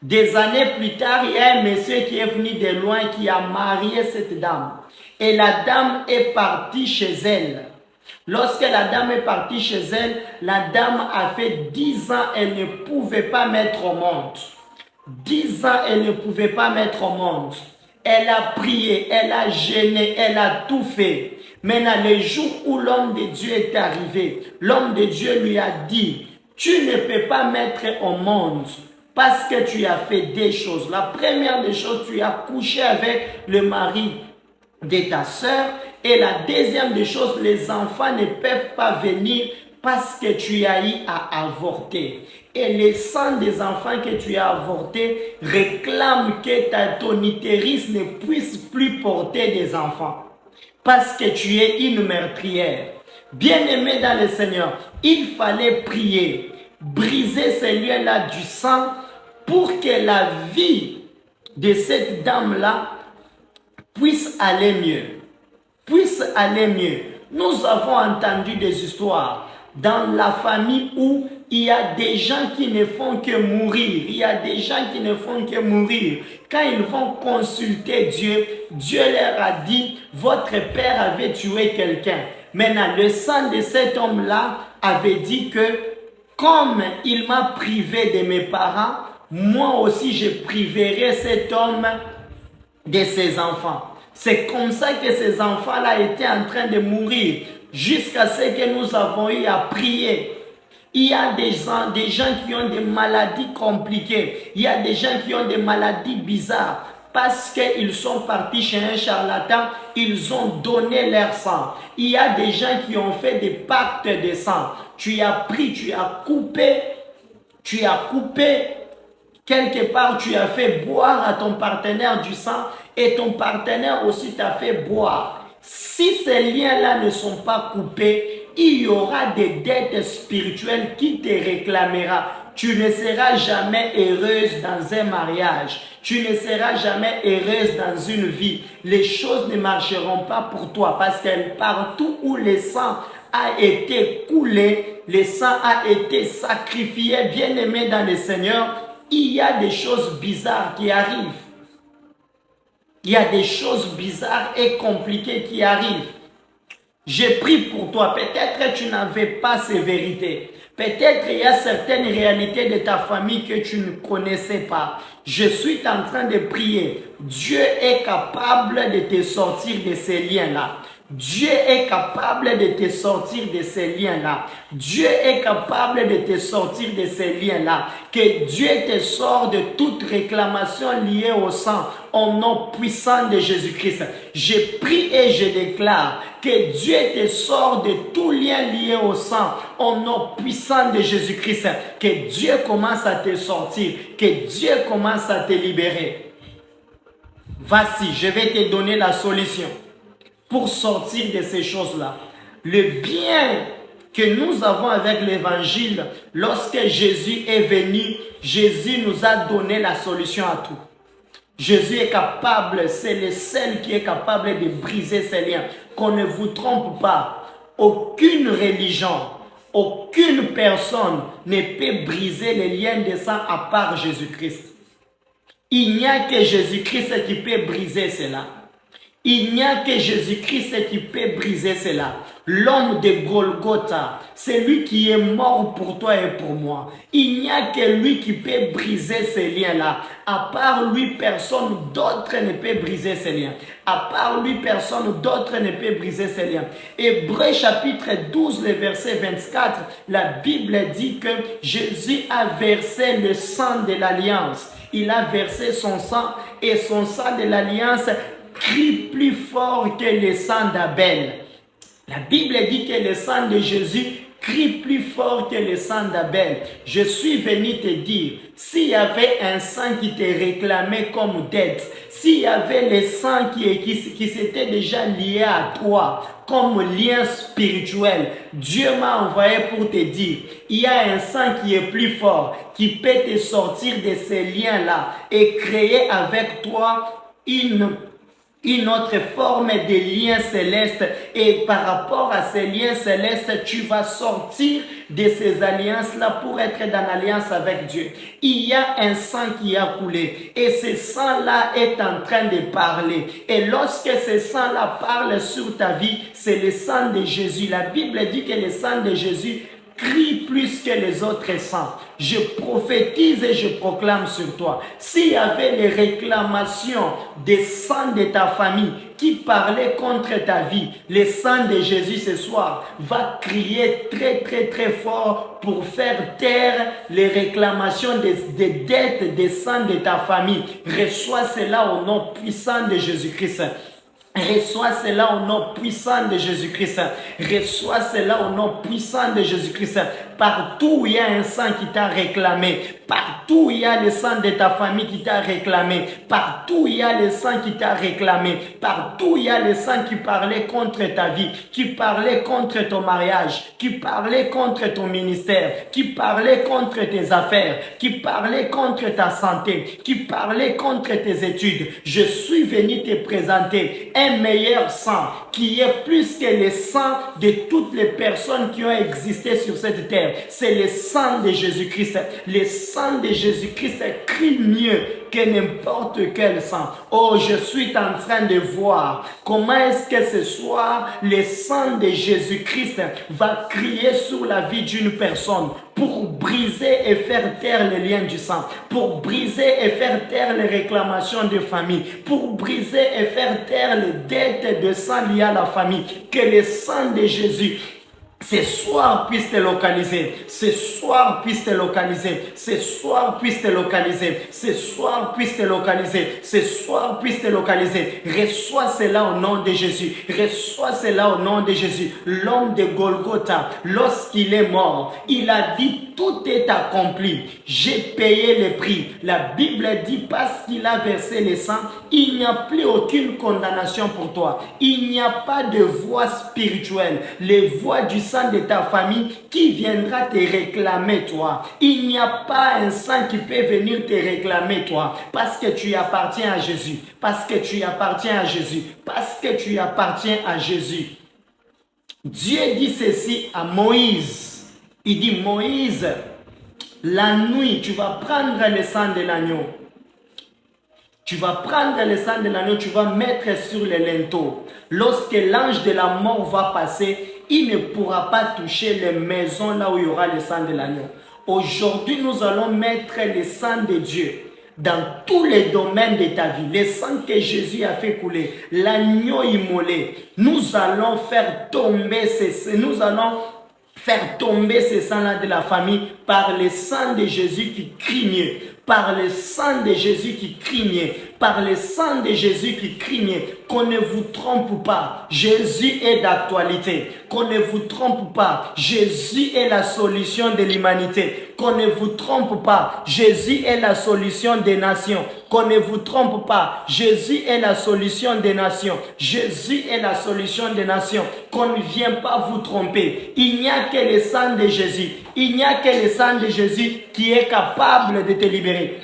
Des années plus tard, il y a un monsieur qui est venu de loin qui a marié cette dame. Et la dame est partie chez elle. Lorsque la dame est partie chez elle, la dame a fait 10 ans, elle ne pouvait pas mettre au monde. 10 ans, elle ne pouvait pas mettre au monde. Elle a prié, elle a jeûné, elle a tout fait. Maintenant, le jour où l'homme de Dieu est arrivé, l'homme de Dieu lui a dit, tu ne peux pas mettre au monde parce que tu as fait des choses. La première des choses, tu as couché avec le mari de ta sœur. Et la deuxième des choses, les enfants ne peuvent pas venir parce que tu as eu à avorter. Et le sang des enfants que tu as avortés réclame que ton utérus ne puisse plus porter des enfants. Parce que tu es une meurtrière. Bien-aimé dans le Seigneur, il fallait prier, briser ces lieux-là du sang pour que la vie de cette dame-là puisse aller mieux. Puisse aller mieux. Nous avons entendu des histoires dans la famille où il y a des gens qui ne font que mourir. Il y a des gens qui ne font que mourir. Quand ils vont consulter Dieu, Dieu leur a dit, votre père avait tué quelqu'un. Maintenant, le sang de cet homme-là avait dit que, comme il m'a privé de mes parents, moi aussi je priverai cet homme de ses enfants. C'est comme ça que ces enfants-là étaient en train de mourir jusqu'à ce que nous avons eu à prier. Il y a des gens qui ont des maladies compliquées. Il y a des gens qui ont des maladies bizarres. Parce qu'ils sont partis chez un charlatan, ils ont donné leur sang. Il y a des gens qui ont fait des pactes de sang. Tu as pris, tu as coupé, quelque part tu as fait boire à ton partenaire du sang et ton partenaire aussi t'a fait boire. Si ces liens-là ne sont pas coupés, il y aura des dettes spirituelles qui te réclamera. Tu ne seras jamais heureuse dans un mariage. Tu ne seras jamais heureuse dans une vie. Les choses ne marcheront pas pour toi parce que partout où le sang a été coulé, le sang a été sacrifié, bien-aimé dans le Seigneur, il y a des choses bizarres qui arrivent. Il y a des choses bizarres et compliquées qui arrivent. J'ai pris pour toi. Peut-être que tu n'avais pas ces vérités. Peut-être qu'il y a certaines réalités de ta famille que tu ne connaissais pas. Je suis en train de prier. Dieu est capable de te sortir de ces liens-là. Dieu est capable de te sortir de ces liens-là. Dieu est capable de te sortir de ces liens-là. Que Dieu te sorte de toute réclamation liée au sang, au nom puissant de Jésus-Christ. Je prie et je déclare que Dieu te sorte de tout lien lié au sang, au nom puissant de Jésus-Christ. Que Dieu commence à te sortir, que Dieu commence à te libérer. Voici, je vais te donner la solution pour sortir de ces choses-là. Le bien que nous avons avec l'évangile, lorsque Jésus est venu, Jésus nous a donné la solution à tout. Jésus est capable, c'est le seul qui est capable de briser ces liens. Qu'on ne vous trompe pas, aucune religion, aucune personne ne peut briser les liens de sang à part Jésus-Christ. Il n'y a que Jésus-Christ qui peut briser cela. Il n'y a que Jésus-Christ qui peut briser cela. L'homme de Golgotha, c'est lui qui est mort pour toi et pour moi. Il n'y a que lui qui peut briser ces liens-là. À part lui, personne d'autre ne peut briser ces liens. À part lui, personne d'autre ne peut briser ces liens. Hébreux chapitre 12, le verset 24, la Bible dit que Jésus a versé le sang de l'alliance. Il a versé son sang et son sang de l'alliance crie plus fort que le sang d'Abel. La Bible dit que le sang de Jésus crie plus fort que le sang d'Abel. Je suis venu te dire, s'il y avait un sang qui te réclamait comme dette, s'il y avait le sang qui s'était déjà lié à toi, comme lien spirituel, Dieu m'a envoyé pour te dire, il y a un sang qui est plus fort, qui peut te sortir de ces liens-là et créer avec toi une autre forme de liens célestes, et par rapport à ces liens célestes, tu vas sortir de ces alliances-là pour être dans l'alliance avec Dieu. Il y a un sang qui a coulé et ce sang-là est en train de parler. Et lorsque ce sang-là parle sur ta vie, c'est le sang de Jésus. La Bible dit que le sang de Jésus crie plus que les autres sangs. Je prophétise et je proclame sur toi. S'il y avait les réclamations des sangs de ta famille qui parlaient contre ta vie, le sang de Jésus ce soir va crier très très très fort pour faire taire les réclamations des dettes des sangs de ta famille. Reçois cela au nom puissant de Jésus-Christ. Reçois cela au nom puissant de Jésus-Christ. Reçois cela au nom puissant de Jésus-Christ. Partout où il y a un sang qui t'a réclamé, partout où il y a le sang de ta famille qui t'a réclamé, partout où il y a le sang qui t'a réclamé, partout où il y a le sang qui parlait contre ta vie, qui parlait contre ton mariage, qui parlait contre ton ministère, qui parlait contre tes affaires, qui parlait contre ta santé, qui parlait contre tes études, je suis venu te présenter un meilleur sang qui est plus que le sang de toutes les personnes qui ont existé sur cette terre. C'est le sang de Jésus-Christ. Le sang de Jésus-Christ crie mieux que n'importe quel sang. Oh, je suis en train de voir comment est-ce que ce soir, le sang de Jésus-Christ va crier sur la vie d'une personne pour briser et faire taire les liens du sang, pour briser et faire taire les réclamations de famille, pour briser et faire taire les dettes de sang liées à la famille. Que le sang de Jésus ce soir puisse te localiser, ce soir puisse te localiser, ce soir puisse te localiser, ce soir puisse te localiser, ce soir puisse te localiser. Reçois cela au nom de Jésus, reçois cela au nom de Jésus. L'homme de Golgotha, lorsqu'il est mort, il a dit tout est accompli, j'ai payé le prix. La Bible dit parce qu'il a versé le sang, il n'y a plus aucune condamnation pour toi. Il n'y a pas de voix spirituelle, les voix du sang de ta famille qui viendra te réclamer toi. Il n'y a pas un sang qui peut venir te réclamer toi, parce que tu appartiens à Jésus, parce que tu appartiens à Jésus, parce que tu appartiens à Jésus. Dieu dit ceci à Moïse. Il dit, Moïse, la nuit, tu vas prendre le sang de l'agneau. Tu vas prendre le sang de l'agneau, tu vas mettre sur le linteau. Lorsque l'ange de la mort va passer, il ne pourra pas toucher les maisons là où il y aura le sang de l'agneau. Aujourd'hui, nous allons mettre le sang de Dieu dans tous les domaines de ta vie. Le sang que Jésus a fait couler, l'agneau immolé. Nous allons faire tomber ce sang-là de la famille par le sang de Jésus qui crie mieux, par le sang de Jésus qui crie mieux, par le sang de Jésus qui crie mieux. Qu'on ne vous trompe pas, Jésus est d'actualité. Qu'on ne vous trompe pas, Jésus est la solution de l'humanité. Qu'on ne vous trompe pas, Jésus est la solution des nations. Qu'on ne vous trompe pas, Jésus est la solution des nations. Jésus est la solution des nations. Qu'on ne vienne pas vous tromper. Il n'y a que le sang de Jésus. Il n'y a que le sang de Jésus qui est capable de te libérer.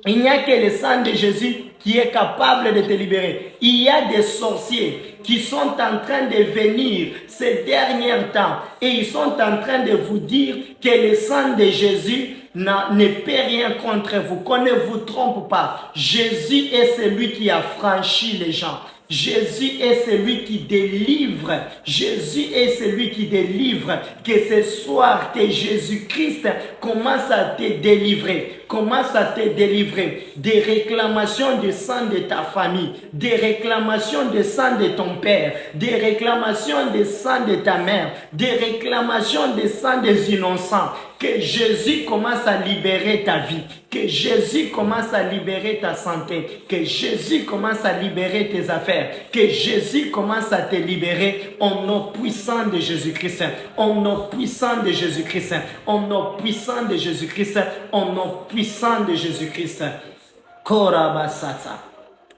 Il n'y a que le sang de Jésus qui est capable de te libérer. Il y a des sorciers qui sont en train de venir ces derniers temps et ils sont en train de vous dire que le sang de Jésus ne peut rien contre vous, qu'on ne vous trompe pas. Jésus est celui qui a franchi les gens. Jésus est celui qui délivre. Jésus est celui qui délivre. Que ce soir, que Jésus-Christ commence à te délivrer. Commence à te délivrer des réclamations de sang de ta famille, des réclamations de sang de ton père, des réclamations de sang de ta mère, des réclamations de sang des innocents. Que Jésus commence à libérer ta vie. Que Jésus commence à libérer ta santé. Que Jésus commence à libérer tes affaires. Que Jésus commence à te libérer au nom puissant de Jésus-Christ. Au nom puissant de Jésus-Christ. Au nom puissant de Jésus-Christ. Au nom puissant de Jésus-Christ. Korabasata.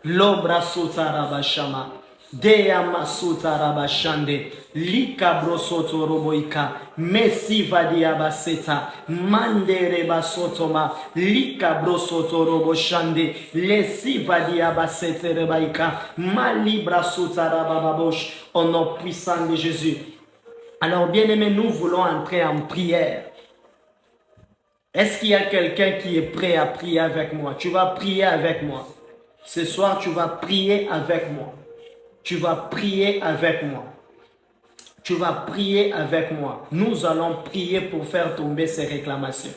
Lobra sotarabashama. Deya masuta rabashande lika brosoto roboika mesi vadia baseta mandere basotoma lika brosoto roboshande lesi vadia basete rebaika malibra suta rabababosh au nom puissant de Jésus. Alors bien-aimés, nous voulons entrer en prière. Est-ce qu'il y a quelqu'un qui est prêt à prier avec moi? Tu vas prier avec moi. Ce soir, tu vas prier avec moi. Tu vas prier avec moi. Tu vas prier avec moi. Nous allons prier pour faire tomber ces réclamations.